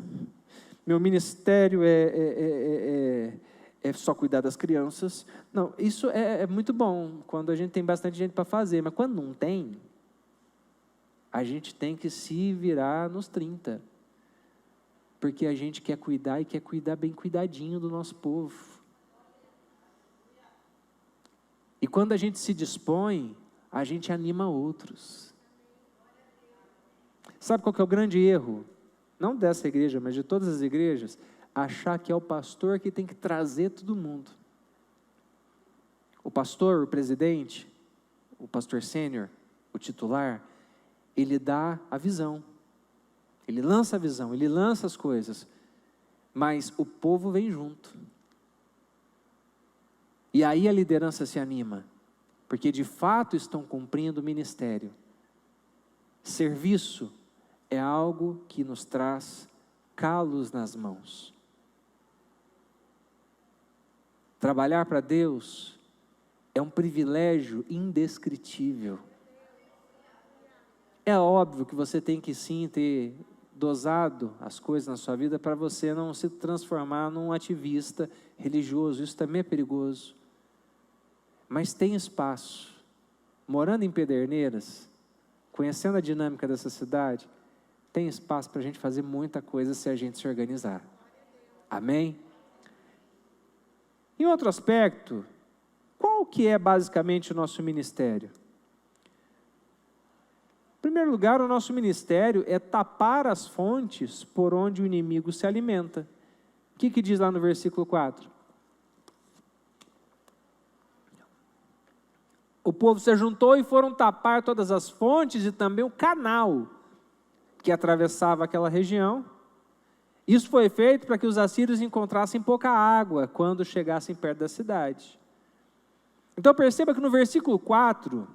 meu ministério é só cuidar das crianças. Não, isso é muito bom, quando a gente tem bastante gente para fazer, mas quando não tem, a gente tem que se virar nos 30, porque a gente quer cuidar e quer cuidar bem cuidadinho do nosso povo. E quando a gente se dispõe, a gente anima outros. Sabe qual que é o grande erro? Não dessa igreja, mas de todas as igrejas, achar que é o pastor que tem que trazer todo mundo. O pastor, o presidente, o pastor sênior, o titular, ele dá a visão. Ele lança a visão, ele lança as coisas. Mas o povo vem junto. E aí a liderança se anima, porque de fato estão cumprindo o ministério. Serviço é algo que nos traz calos nas mãos. Trabalhar para Deus é um privilégio indescritível. É óbvio que você tem que sim ter dosado as coisas na sua vida para você não se transformar num ativista religioso. Isso também é perigoso. Mas tem espaço. Morando em Pederneiras, conhecendo a dinâmica dessa cidade, tem espaço para a gente fazer muita coisa se a gente se organizar. Amém? Em outro aspecto, qual que é basicamente o nosso ministério? Em primeiro lugar, o nosso ministério é tapar as fontes por onde o inimigo se alimenta. O que diz lá no versículo 4? O povo se juntou e foram tapar todas as fontes e também o canal que atravessava aquela região. Isso foi feito para que os assírios encontrassem pouca água quando chegassem perto da cidade. Então perceba que no versículo 4,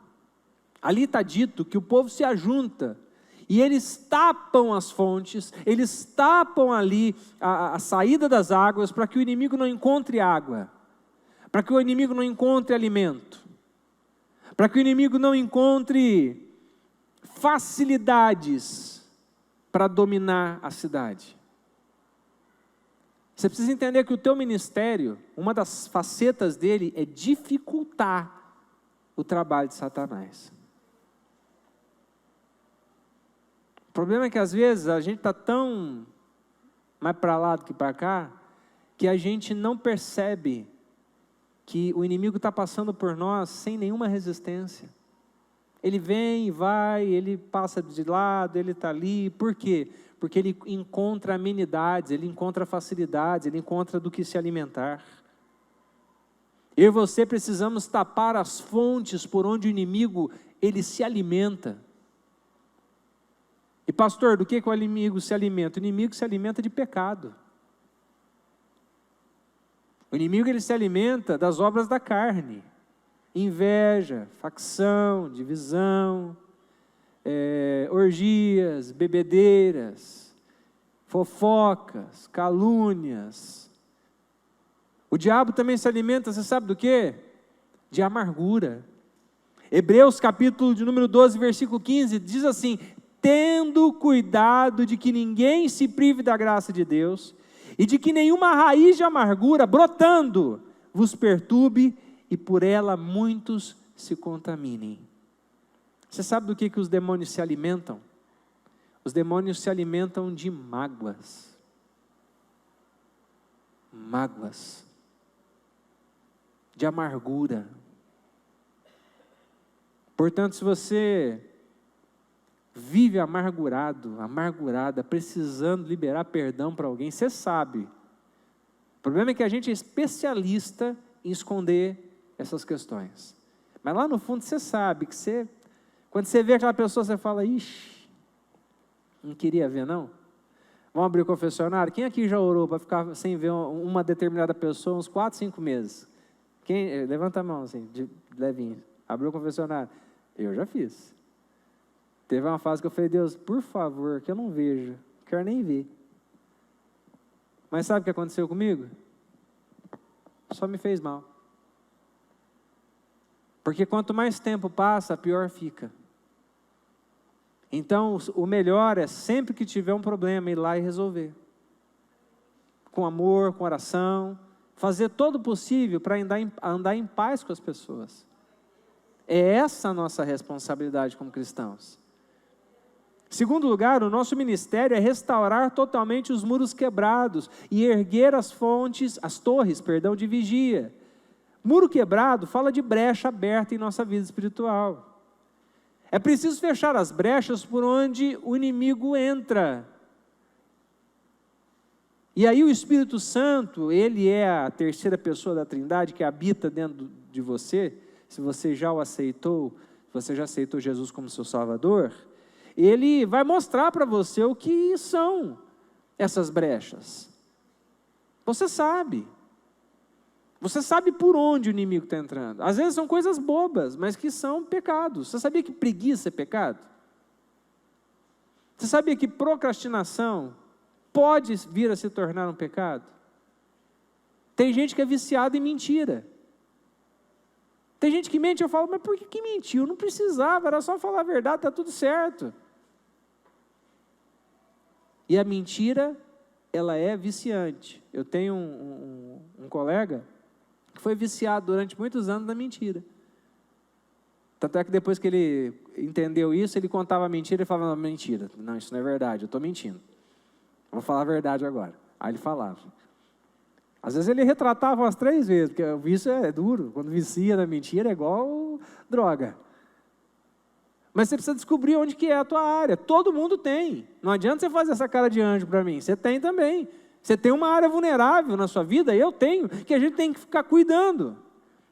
ali está dito que o povo se ajunta e eles tapam as fontes, eles tapam ali a saída das águas para que o inimigo não encontre água, para que o inimigo não encontre alimento, para que o inimigo não encontre facilidades para dominar a cidade. Você precisa entender que o teu ministério, uma das facetas dele é dificultar o trabalho de Satanás. O problema é que às vezes a gente está tão mais para lá do que para cá, que a gente não percebe que o inimigo está passando por nós sem nenhuma resistência. Ele vem e vai, ele passa de lado, ele está ali. Por quê? Porque ele encontra amenidades, ele encontra facilidades, ele encontra do que se alimentar. Eu e você precisamos tapar as fontes por onde o inimigo, ele se alimenta. E pastor, do que o inimigo se alimenta? O inimigo se alimenta de pecado. O inimigo ele se alimenta das obras da carne. Inveja, facção, divisão, orgias, bebedeiras, fofocas, calúnias. O diabo também se alimenta, você sabe do quê? De amargura. Hebreus capítulo de número 12, versículo 15, diz assim: tendo cuidado de que ninguém se prive da graça de Deus, e de que nenhuma raiz de amargura brotando vos perturbe, e por ela muitos se contaminem. Você sabe do que os demônios se alimentam? Os demônios se alimentam de mágoas. Mágoas. De amargura. Portanto, se você vive amargurado, amargurada, precisando liberar perdão para alguém, você sabe. O problema é que a gente é especialista em esconder essas questões. Mas lá no fundo você sabe que quando você vê aquela pessoa, você fala, ixi, não queria ver não. Vamos abrir o confessionário? Quem aqui já orou para ficar sem ver uma determinada pessoa uns 4, 5 meses? Quem? Levanta a mão assim, de levinho. Abriu o confessionário. Eu já fiz. Teve uma fase que eu falei, Deus, por favor, que eu não vejo. Não quero nem ver. Mas sabe o que aconteceu comigo? Só me fez mal. Porque quanto mais tempo passa, pior fica. Então, o melhor é sempre que tiver um problema, ir lá e resolver. Com amor, com oração. Fazer todo o possível para andar em paz com as pessoas. É essa a nossa responsabilidade como cristãos. Segundo lugar, o nosso ministério é restaurar totalmente os muros quebrados e erguer as torres de vigia. Muro quebrado fala de brecha aberta em nossa vida espiritual. É preciso fechar as brechas por onde o inimigo entra. E aí o Espírito Santo, ele é a terceira pessoa da Trindade que habita dentro de você. Se você já o aceitou, você já aceitou Jesus como seu Salvador, ele vai mostrar para você o que são essas brechas. Você sabe. Você sabe por onde o inimigo está entrando. Às vezes são coisas bobas, mas que são pecados. Você sabia que preguiça é pecado? Você sabia que procrastinação pode vir a se tornar um pecado? Tem gente que é viciada em mentira. Tem gente que mente, eu falo, mas por que mentiu? Não precisava, era só falar a verdade, está tudo certo. E a mentira, ela é viciante. Eu tenho um colega que foi viciado durante muitos anos na mentira. Tanto é que depois que ele entendeu isso, ele contava mentira e falava, não, mentira, não, isso não é verdade, eu estou mentindo. Vou falar a verdade agora. Aí ele falava. Às vezes ele retratava umas 3 vezes, porque o vício é duro. Quando vicia na mentira é igual droga. Mas você precisa descobrir onde que é a tua área. Todo mundo tem. Não adianta você fazer essa cara de anjo para mim. Você tem também. Você tem uma área vulnerável na sua vida, eu tenho, que a gente tem que ficar cuidando.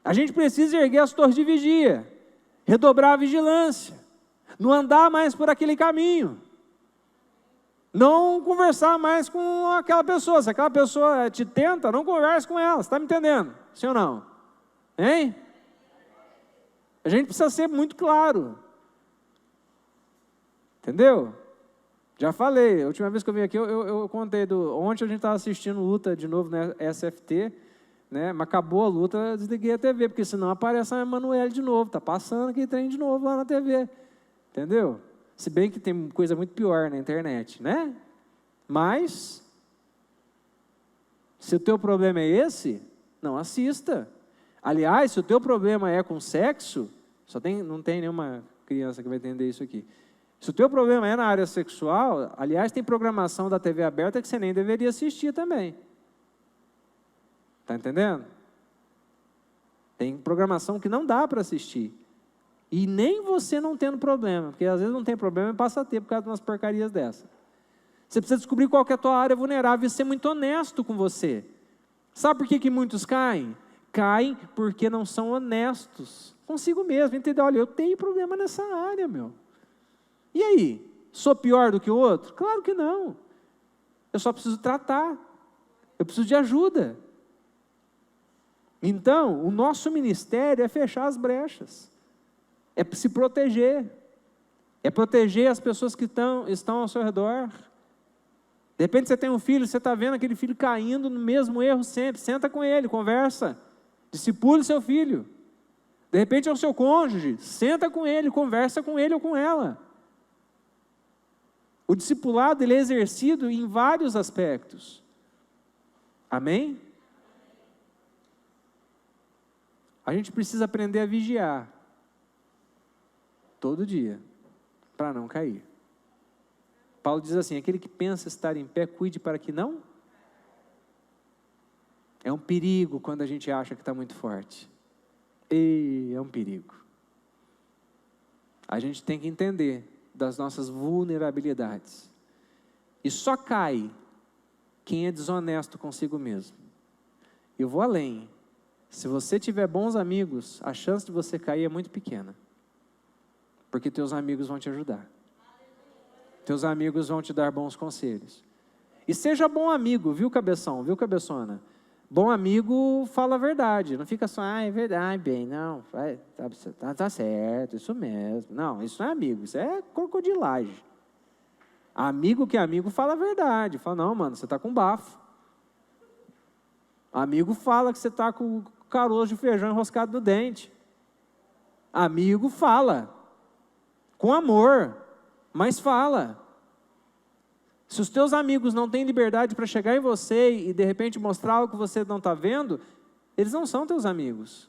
A gente precisa erguer as torres de vigia, redobrar a vigilância, não andar mais por aquele caminho. Não conversar mais com aquela pessoa. Se aquela pessoa te tenta, não converse com ela. Você está me entendendo? Sim ou não? Hein? A gente precisa ser muito claro. Entendeu? Já falei. A última vez que eu vim aqui, eu contei. Ontem a gente estava assistindo luta de novo na SFT. Né? Mas acabou a luta, eu desliguei a TV. Porque senão aparece a Emanuele de novo. Está passando aquele trem de novo lá na TV. Entendeu? Se bem que tem coisa muito pior na internet, né? Mas, se o teu problema é esse, não assista. Aliás, se o teu problema é com sexo, não tem nenhuma criança que vai entender isso aqui. Se o teu problema é na área sexual, aliás, tem programação da TV aberta que você nem deveria assistir também. Está entendendo? Tem programação que não dá para assistir. E nem você não tendo problema, porque às vezes não tem problema e passa a ter por causa de umas porcarias dessas. Você precisa descobrir qual que é a tua área vulnerável e ser muito honesto com você. Sabe por que muitos caem? Caem porque não são honestos consigo mesmo. Entendeu? Olha, eu tenho problema nessa área, meu. E aí? Sou pior do que o outro? Claro que não. Eu só preciso tratar. Eu preciso de ajuda. Então, o nosso ministério é fechar as brechas. É se proteger. É proteger as pessoas que estão ao seu redor. De repente você tem um filho, você está vendo aquele filho caindo no mesmo erro sempre. Senta com ele, conversa. Discipule seu filho. De repente é o seu cônjuge. Senta com ele, conversa com ele ou com ela. O discipulado ele é exercido em vários aspectos. Amém? A gente precisa aprender a vigiar. Todo dia, para não cair. Paulo diz assim, aquele que pensa estar em pé, cuide para que não. É um perigo quando a gente acha que está muito forte. É um perigo. A gente tem que entender das nossas vulnerabilidades. E só cai quem é desonesto consigo mesmo. Eu vou além. Se você tiver bons amigos, a chance de você cair é muito pequena. Porque teus amigos vão te ajudar. Teus amigos vão te dar bons conselhos. E seja bom amigo, viu, cabeção, viu, cabeçona? Bom amigo fala a verdade, não fica só, é verdade, bem, não, tá certo, isso mesmo. Não, isso não é amigo, isso é crocodilagem. Amigo que é amigo fala a verdade, fala, não, mano, você está com bafo. Amigo fala que você está com caroço de feijão enroscado no dente. Amigo fala, com amor, mas fala. Se os teus amigos não têm liberdade para chegar em você e de repente mostrar algo que você não está vendo, eles não são teus amigos.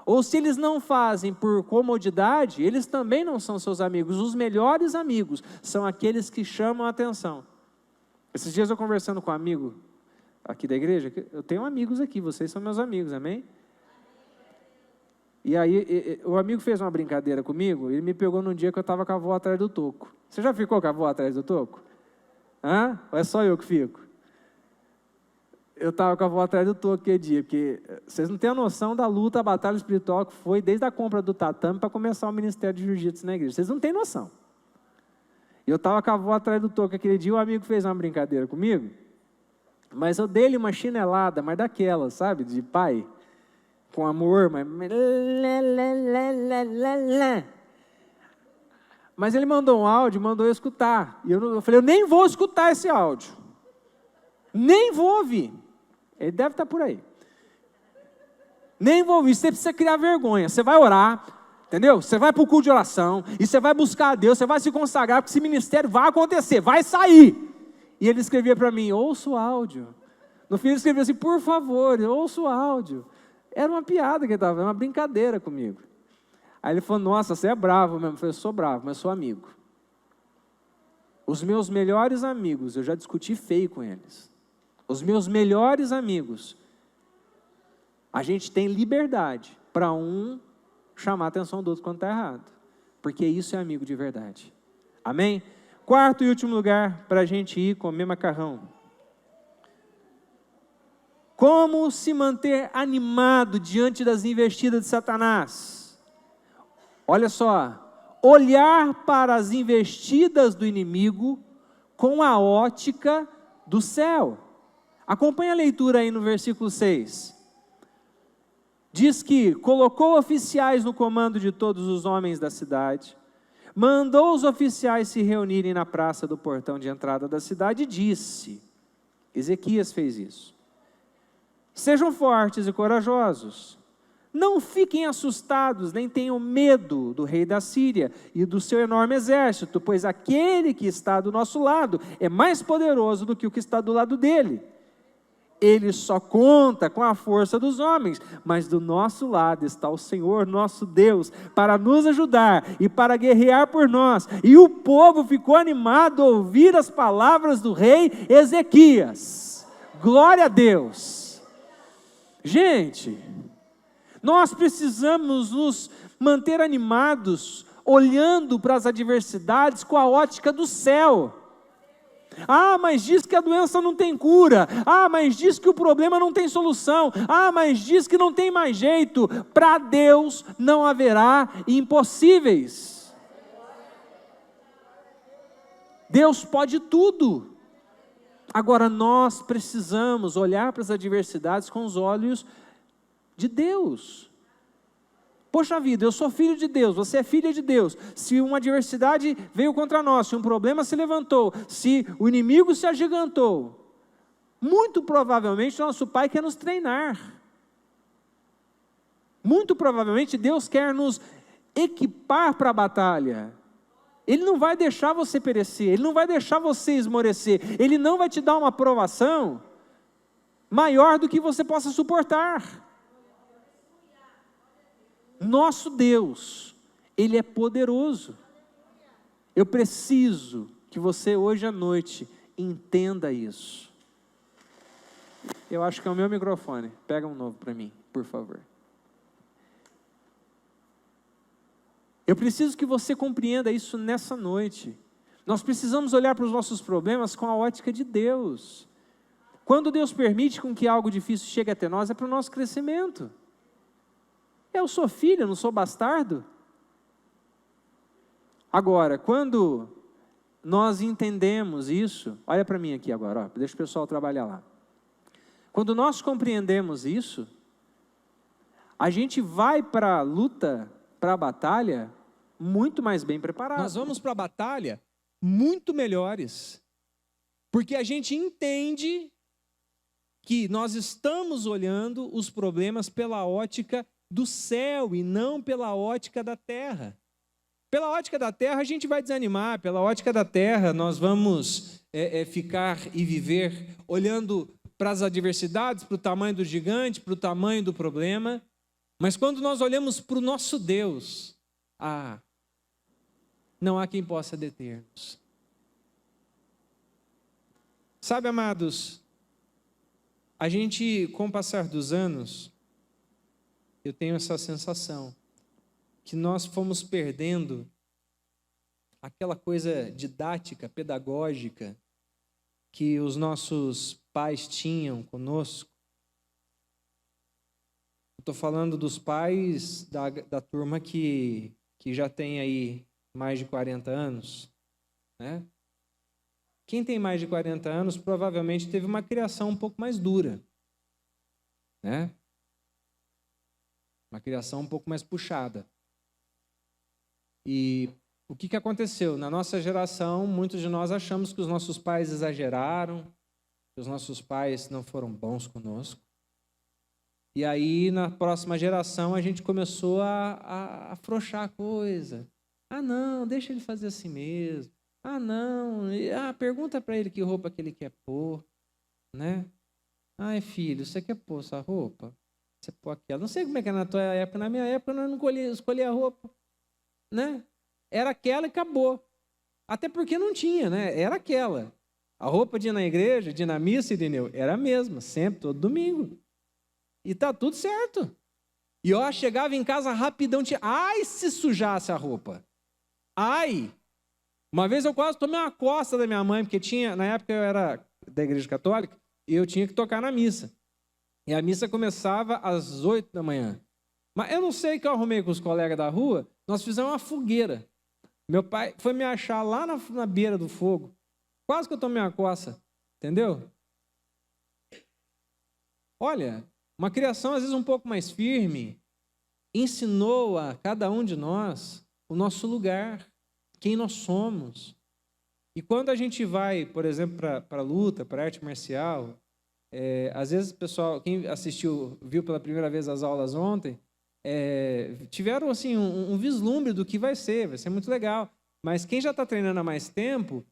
Ou se eles não fazem por comodidade, eles também não são seus amigos. Os melhores amigos são aqueles que chamam a atenção. Esses dias eu conversando com um amigo aqui da igreja, eu tenho amigos aqui, vocês são meus amigos, amém? E aí o amigo fez uma brincadeira comigo, ele me pegou num dia que eu estava com a avó atrás do toco. Você já ficou com a avó atrás do toco? Hã? Ou é só eu que fico? Eu estava com a avó atrás do toco aquele dia, porque vocês não têm a noção da luta, a batalha espiritual que foi desde a compra do tatame para começar o ministério de jiu-jitsu na igreja. Vocês não têm noção. Eu estava com a avó atrás do toco aquele dia, o amigo fez uma brincadeira comigo, mas eu dei-lhe uma chinelada, mas daquela, sabe, de pai, com amor, mas ele mandou um áudio, mandou eu escutar, e eu falei, eu nem vou escutar esse áudio, nem vou ouvir. Ele deve estar por aí. Nem vou ouvir, você precisa criar vergonha. Você vai orar, entendeu? Você vai para o culto de oração, e você vai buscar a Deus, você vai se consagrar, porque esse ministério vai acontecer, vai sair. E ele escrevia para mim, ouça o áudio. No fim ele escrevia assim, por favor, ouça o áudio. Era uma piada que ele estava, uma brincadeira comigo. Aí ele falou, nossa, você é bravo mesmo. Eu falei, eu sou bravo, mas sou amigo. Os meus melhores amigos, eu já discuti feio com eles. Os meus melhores amigos, a gente tem liberdade para um chamar a atenção do outro quando está errado. Porque isso é amigo de verdade. Amém? Quarto e último lugar para a gente ir comer macarrão. Como se manter animado diante das investidas de Satanás? Olha só, olhar para as investidas do inimigo com a ótica do céu. Acompanhe a leitura aí no versículo 6. Diz que colocou oficiais no comando de todos os homens da cidade, mandou os oficiais se reunirem na praça do portão de entrada da cidade e disse, Ezequias fez isso, sejam fortes e corajosos, não fiquem assustados, nem tenham medo do rei da Síria e do seu enorme exército, pois aquele que está do nosso lado é mais poderoso do que o que está do lado dele. Ele só conta com a força dos homens, mas do nosso lado está o Senhor, nosso Deus, para nos ajudar e para guerrear por nós. E o povo ficou animado ao ouvir as palavras do rei Ezequias. Glória a Deus. Gente, nós precisamos nos manter animados, olhando para as adversidades com a ótica do céu. Ah, mas diz que a doença não tem cura. Ah, mas diz que o problema não tem solução. Ah, mas diz que não tem mais jeito. Para Deus não haverá impossíveis. Deus pode tudo. Agora nós precisamos olhar para as adversidades com os olhos de Deus. Poxa vida, eu sou filho de Deus, você é filha de Deus. Se uma adversidade veio contra nós, se um problema se levantou, se o inimigo se agigantou, muito provavelmente nosso Pai quer nos treinar. Muito provavelmente Deus quer nos equipar para a batalha. Ele não vai deixar você perecer, Ele não vai deixar você esmorecer, Ele não vai te dar uma provação maior do que você possa suportar. Nosso Deus, Ele é poderoso. Eu preciso que você hoje à noite entenda isso. Eu acho que é o meu microfone. Pega um novo para mim, por favor. Eu preciso que você compreenda isso nessa noite. Nós precisamos olhar para os nossos problemas com a ótica de Deus. Quando Deus permite com que algo difícil chegue até nós, é para o nosso crescimento. Eu sou filho, eu não sou bastardo. Agora, quando nós entendemos isso, olha para mim aqui agora, ó, deixa o pessoal trabalhar lá. Quando nós compreendemos isso, a gente vai para a luta, para a batalha, muito mais bem preparado. Nós vamos para a batalha muito melhores, porque a gente entende que nós estamos olhando os problemas pela ótica do céu e não pela ótica da terra. Pela ótica da terra a gente vai desanimar, pela ótica da terra nós vamos ficar e viver olhando para as adversidades, para o tamanho do gigante, para o tamanho do problema. Mas quando nós olhamos para o nosso Deus, não há quem possa deter-nos. Sabe, amados, a gente, com o passar dos anos, eu tenho essa sensação que nós fomos perdendo aquela coisa didática, pedagógica, que os nossos pais tinham conosco. Estou falando dos pais da turma que já tem aí mais de 40 anos, né? Quem tem mais de 40 anos provavelmente teve uma criação um pouco mais dura, né? Uma criação um pouco mais puxada. E o que aconteceu? Na nossa geração, muitos de nós achamos que os nossos pais exageraram, que os nossos pais não foram bons conosco. E aí, na próxima geração, a gente começou a afrouxar a coisa. Não, deixa ele fazer assim mesmo. Não, pergunta para ele que roupa que ele quer pôr, né? Ai, filho, você quer pôr essa roupa? Você pôr aquela. Não sei como é que é na tua época. Na minha época, nós não escolhia a roupa, né? Era aquela e acabou. Até porque não tinha, né? Era aquela. A roupa de ir na igreja, de ir na missa, Irineu, era a mesma, sempre, todo domingo. E tá tudo certo. E eu chegava em casa rapidão, se sujasse a roupa. Uma vez eu quase tomei uma coça da minha mãe, porque na época eu era da igreja católica, e eu tinha que tocar na missa. E a missa começava às 8 da manhã. Mas eu não sei o que eu arrumei com os colegas da rua, nós fizemos uma fogueira. Meu pai foi me achar lá na beira do fogo. Quase que eu tomei uma coça, entendeu? Olha, uma criação às vezes um pouco mais firme ensinou a cada um de nós o nosso lugar, quem nós somos. E quando a gente vai, por exemplo, para a luta, para a arte marcial, às vezes o pessoal, quem viu pela primeira vez as aulas ontem, tiveram assim um vislumbre do que vai ser muito legal. Mas quem já está treinando há mais tempo,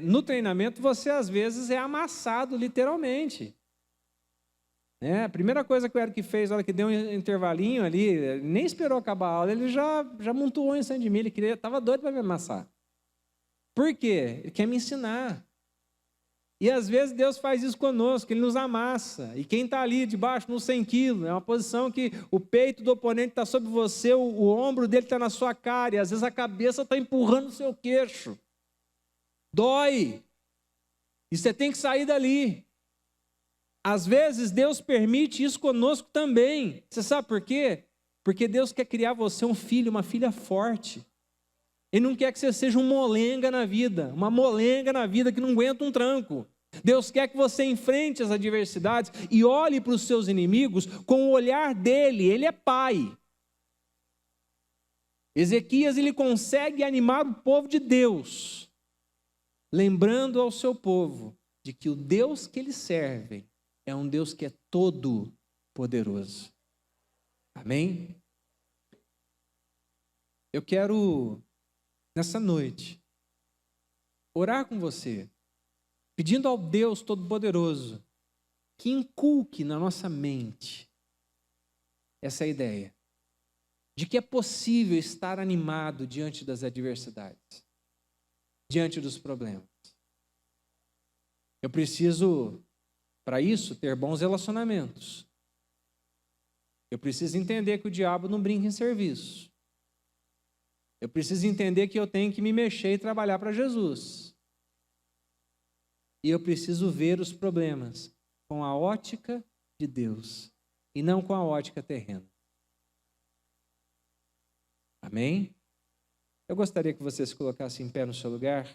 no treinamento você às vezes é amassado literalmente. A primeira coisa que o Eric fez, na hora que deu um intervalinho ali, nem esperou acabar a aula, ele já montuou em cima de mim, ele estava doido para me amassar. Por quê? Ele quer me ensinar. E às vezes Deus faz isso conosco, Ele nos amassa. E quem está ali debaixo, nos 100 quilos, é uma posição que o peito do oponente está sobre você, o ombro dele está na sua cara, e às vezes a cabeça está empurrando o seu queixo. Dói. E você tem que sair dali. Às vezes Deus permite isso conosco também. Você sabe por quê? Porque Deus quer criar você um filho, uma filha forte. Ele não quer que você seja um molenga na vida, uma molenga na vida que não aguenta um tranco. Deus quer que você enfrente as adversidades e olhe para os seus inimigos com o olhar dele. Ele é pai. Ezequias, ele consegue animar o povo de Deus, lembrando ao seu povo de que o Deus que eles servem é um Deus que é todo poderoso. Amém? Eu quero, nessa noite, orar com você, pedindo ao Deus Todo-Poderoso que inculque na nossa mente essa ideia de que é possível estar animado diante das adversidades, diante dos problemas. Eu preciso, para isso, ter bons relacionamentos. Eu preciso entender que o diabo não brinca em serviço. Eu preciso entender que eu tenho que me mexer e trabalhar para Jesus. E eu preciso ver os problemas com a ótica de Deus e não com a ótica terrena. Amém? Eu gostaria que você se colocasse em pé no seu lugar.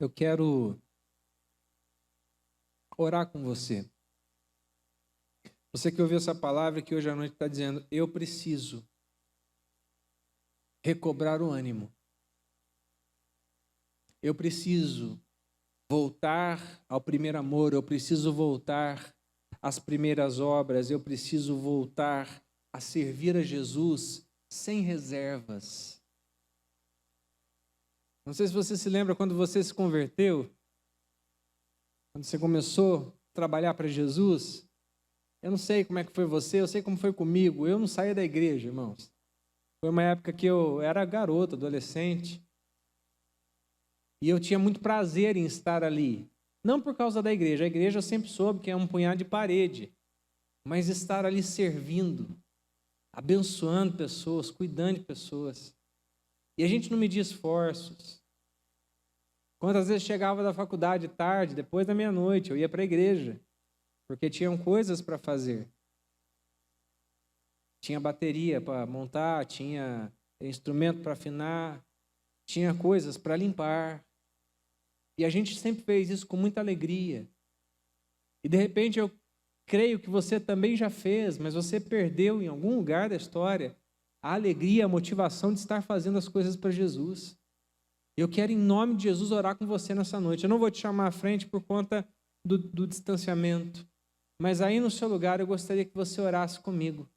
eu quero orar com você. Você que ouviu essa palavra que hoje à noite está dizendo, eu preciso recobrar o ânimo. Eu preciso voltar ao primeiro amor, eu preciso voltar às primeiras obras, eu preciso voltar a servir a Jesus sem reservas. Não sei se você se lembra quando você se converteu, quando você começou a trabalhar para Jesus. Eu não sei como é que foi você, eu sei como foi comigo. Eu não saía da igreja, irmãos. Foi uma época que eu era garoto, adolescente. E eu tinha muito prazer em estar ali. Não por causa da igreja. A igreja eu sempre soube que é um punhado de parede. Mas estar ali servindo, abençoando pessoas, cuidando de pessoas. E a gente não media esforços. Quantas vezes chegava da faculdade tarde, depois da meia-noite, eu ia para a igreja. Porque tinham coisas para fazer. Tinha bateria para montar, tinha instrumento para afinar, tinha coisas para limpar. E a gente sempre fez isso com muita alegria. E de repente eu creio que você também já fez, mas você perdeu em algum lugar da história a alegria, a motivação de estar fazendo as coisas para Jesus. Eu quero, em nome de Jesus, orar com você nessa noite. Eu não vou te chamar à frente por conta do distanciamento. Mas aí no seu lugar eu gostaria que você orasse comigo.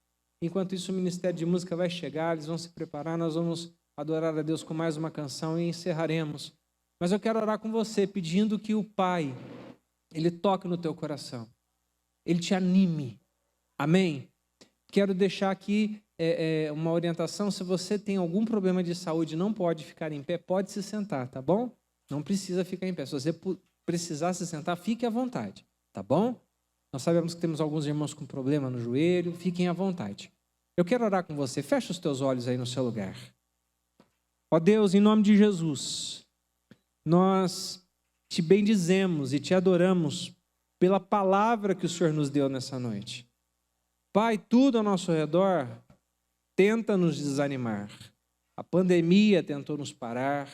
Enquanto isso o Ministério de Música vai chegar, eles vão se preparar, nós vamos adorar a Deus com mais uma canção e encerraremos. Mas eu quero orar com você, pedindo que o Pai, Ele toque no teu coração. Ele te anime. Amém? Quero deixar aqui uma orientação. Se você tem algum problema de saúde e não pode ficar em pé, pode se sentar, tá bom? Não precisa ficar em pé. Se você precisar se sentar, fique à vontade, tá bom? Nós sabemos que temos alguns irmãos com problema no joelho, fiquem à vontade. Eu quero orar com você, fecha os teus olhos aí no seu lugar. Ó Deus, em nome de Jesus, nós te bendizemos e te adoramos pela palavra que o Senhor nos deu nessa noite. Pai, tudo ao nosso redor tenta nos desanimar. A pandemia tentou nos parar,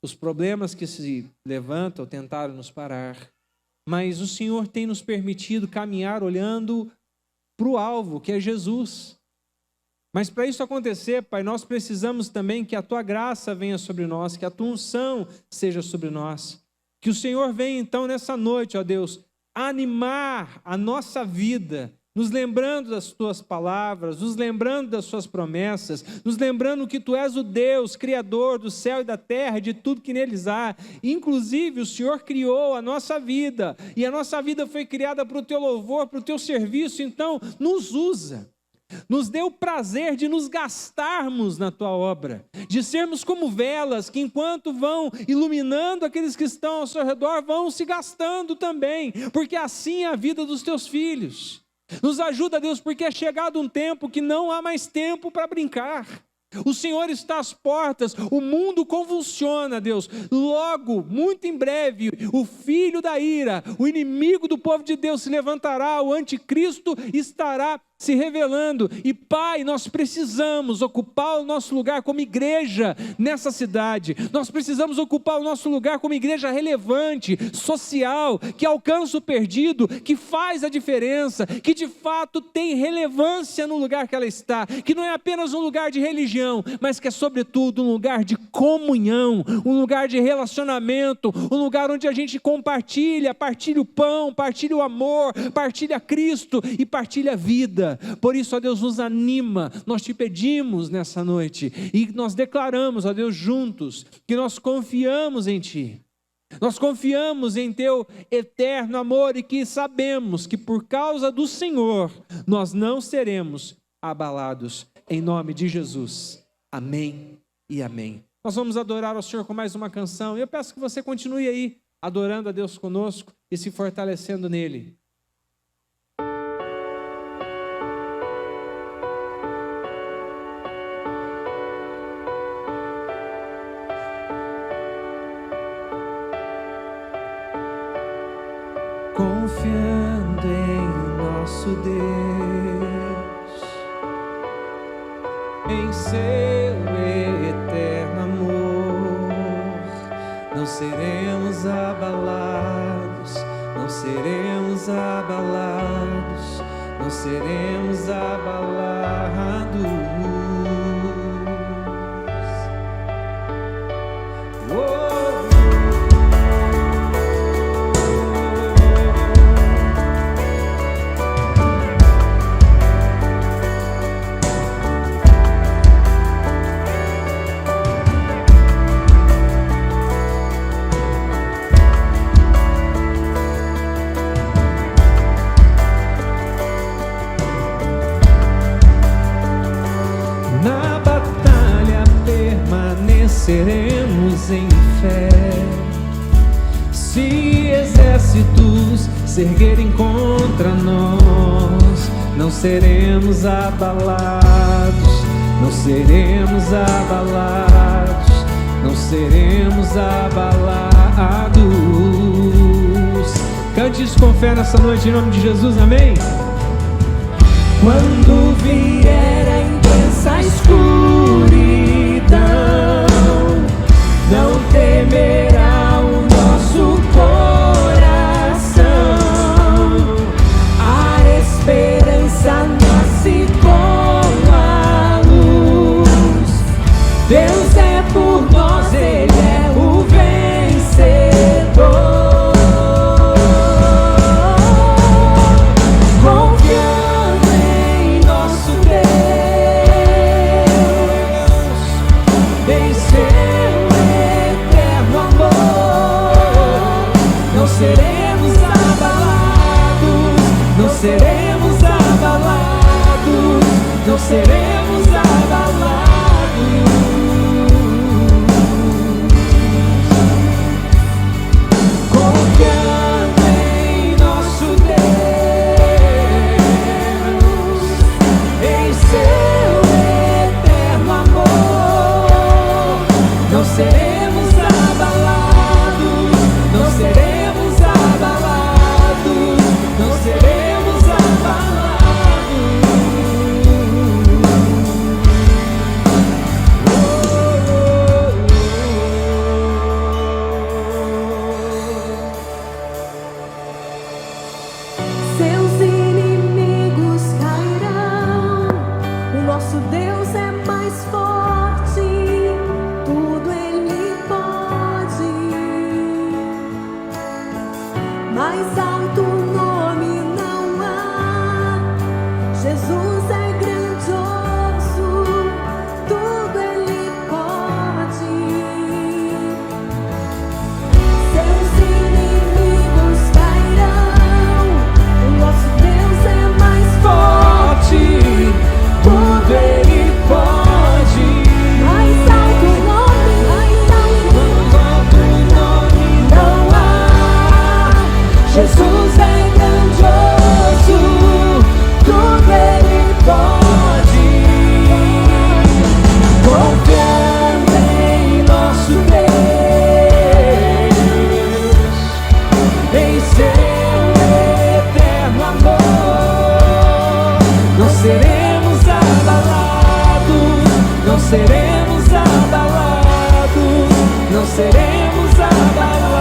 os problemas que se levantam tentaram nos parar. Mas o Senhor tem nos permitido caminhar olhando para o alvo, que é Jesus. Mas para isso acontecer, Pai, nós precisamos também que a Tua graça venha sobre nós, que a Tua unção seja sobre nós. Que o Senhor venha então nessa noite, ó Deus, animar a nossa vida, nos lembrando das Tuas palavras, nos lembrando das Suas promessas, nos lembrando que Tu és o Deus, Criador do céu e da terra, de tudo que neles há. Inclusive, o Senhor criou a nossa vida, e a nossa vida foi criada para o Teu louvor, para o Teu serviço, então nos usa. Nos dê o prazer de nos gastarmos na Tua obra, de sermos como velas que enquanto vão iluminando aqueles que estão ao seu redor, vão se gastando também, porque assim é a vida dos Teus filhos. Nos ajuda, Deus, porque é chegado um tempo que não há mais tempo para brincar. O Senhor está às portas, o mundo convulsiona, Deus. Logo, muito em breve, o filho da ira, o inimigo do povo de Deus se levantará, o anticristo estará se revelando. E Pai, nós precisamos ocupar o nosso lugar como igreja nessa cidade. Nós precisamos ocupar o nosso lugar como igreja relevante, social, que alcança o perdido, que faz a diferença, que de fato tem relevância no lugar que ela está, que não é apenas um lugar de religião, mas que é sobretudo um lugar de comunhão, um lugar de relacionamento, um lugar onde a gente compartilha o pão, partilha o amor, partilha Cristo e partilha a vida. Por isso, ó Deus, nos anima, nós te pedimos nessa noite e nós declaramos, ó Deus, juntos, que nós confiamos em Ti. Nós confiamos em Teu eterno amor e que sabemos que por causa do Senhor, nós não seremos abalados. Em nome de Jesus. Amém e amém. Nós vamos adorar ao Senhor com mais uma canção. E eu peço que você continue aí, adorando a Deus conosco e se fortalecendo nele. Confiando em nosso Deus, em seu eterno amor, não seremos abalados, não seremos abalados, não seremos abalados. Na batalha permaneceremos em fé. Se exércitos se erguerem contra nós, não seremos abalados, não seremos abalados, não seremos abalados. Cante isso com fé nessa noite em nome de Jesus, amém? Quando vier a intensa escuridão, não temerá o nosso coração. A esperança nasce com a luz. Deus é por nós, Ele é o vencedor. Seremos abalados, não seremos abalados, não seremos abalados. Confiando em nosso Deus, em seu eterno amor, não seremos abalados, não seremos não seremos abalados. Seus inimigos cairão, o nosso Deus é mais forte, tudo Ele pode. Mais alto nome não há, Jesus é grandioso, tudo Ele pode. Seus inimigos cairão, o nosso Deus é mais forte, tudo Ele pode. Mais alto nome não há, Jesus é grandioso, tudo Ele pode. Confiando em nosso Deus, em seu eterno amor, não seremos abalados, não seremos abalados, não seremos abalados.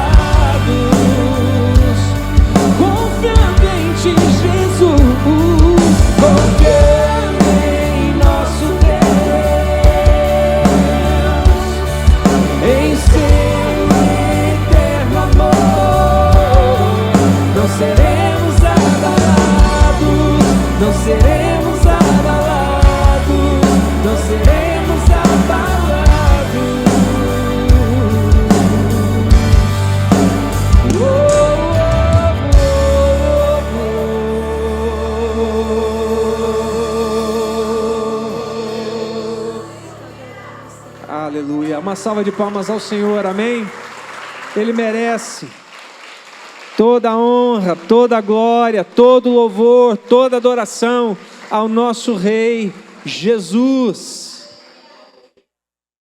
Confiando em Ti, Jesus, confiando em nosso Deus, em seu eterno amor, não seremos abalados, não seremos abalados, não seremos abalados. Aleluia. Uma salva de palmas ao Senhor, amém? Ele merece toda a honra, toda a glória, todo o louvor, toda a adoração ao nosso Rei Jesus.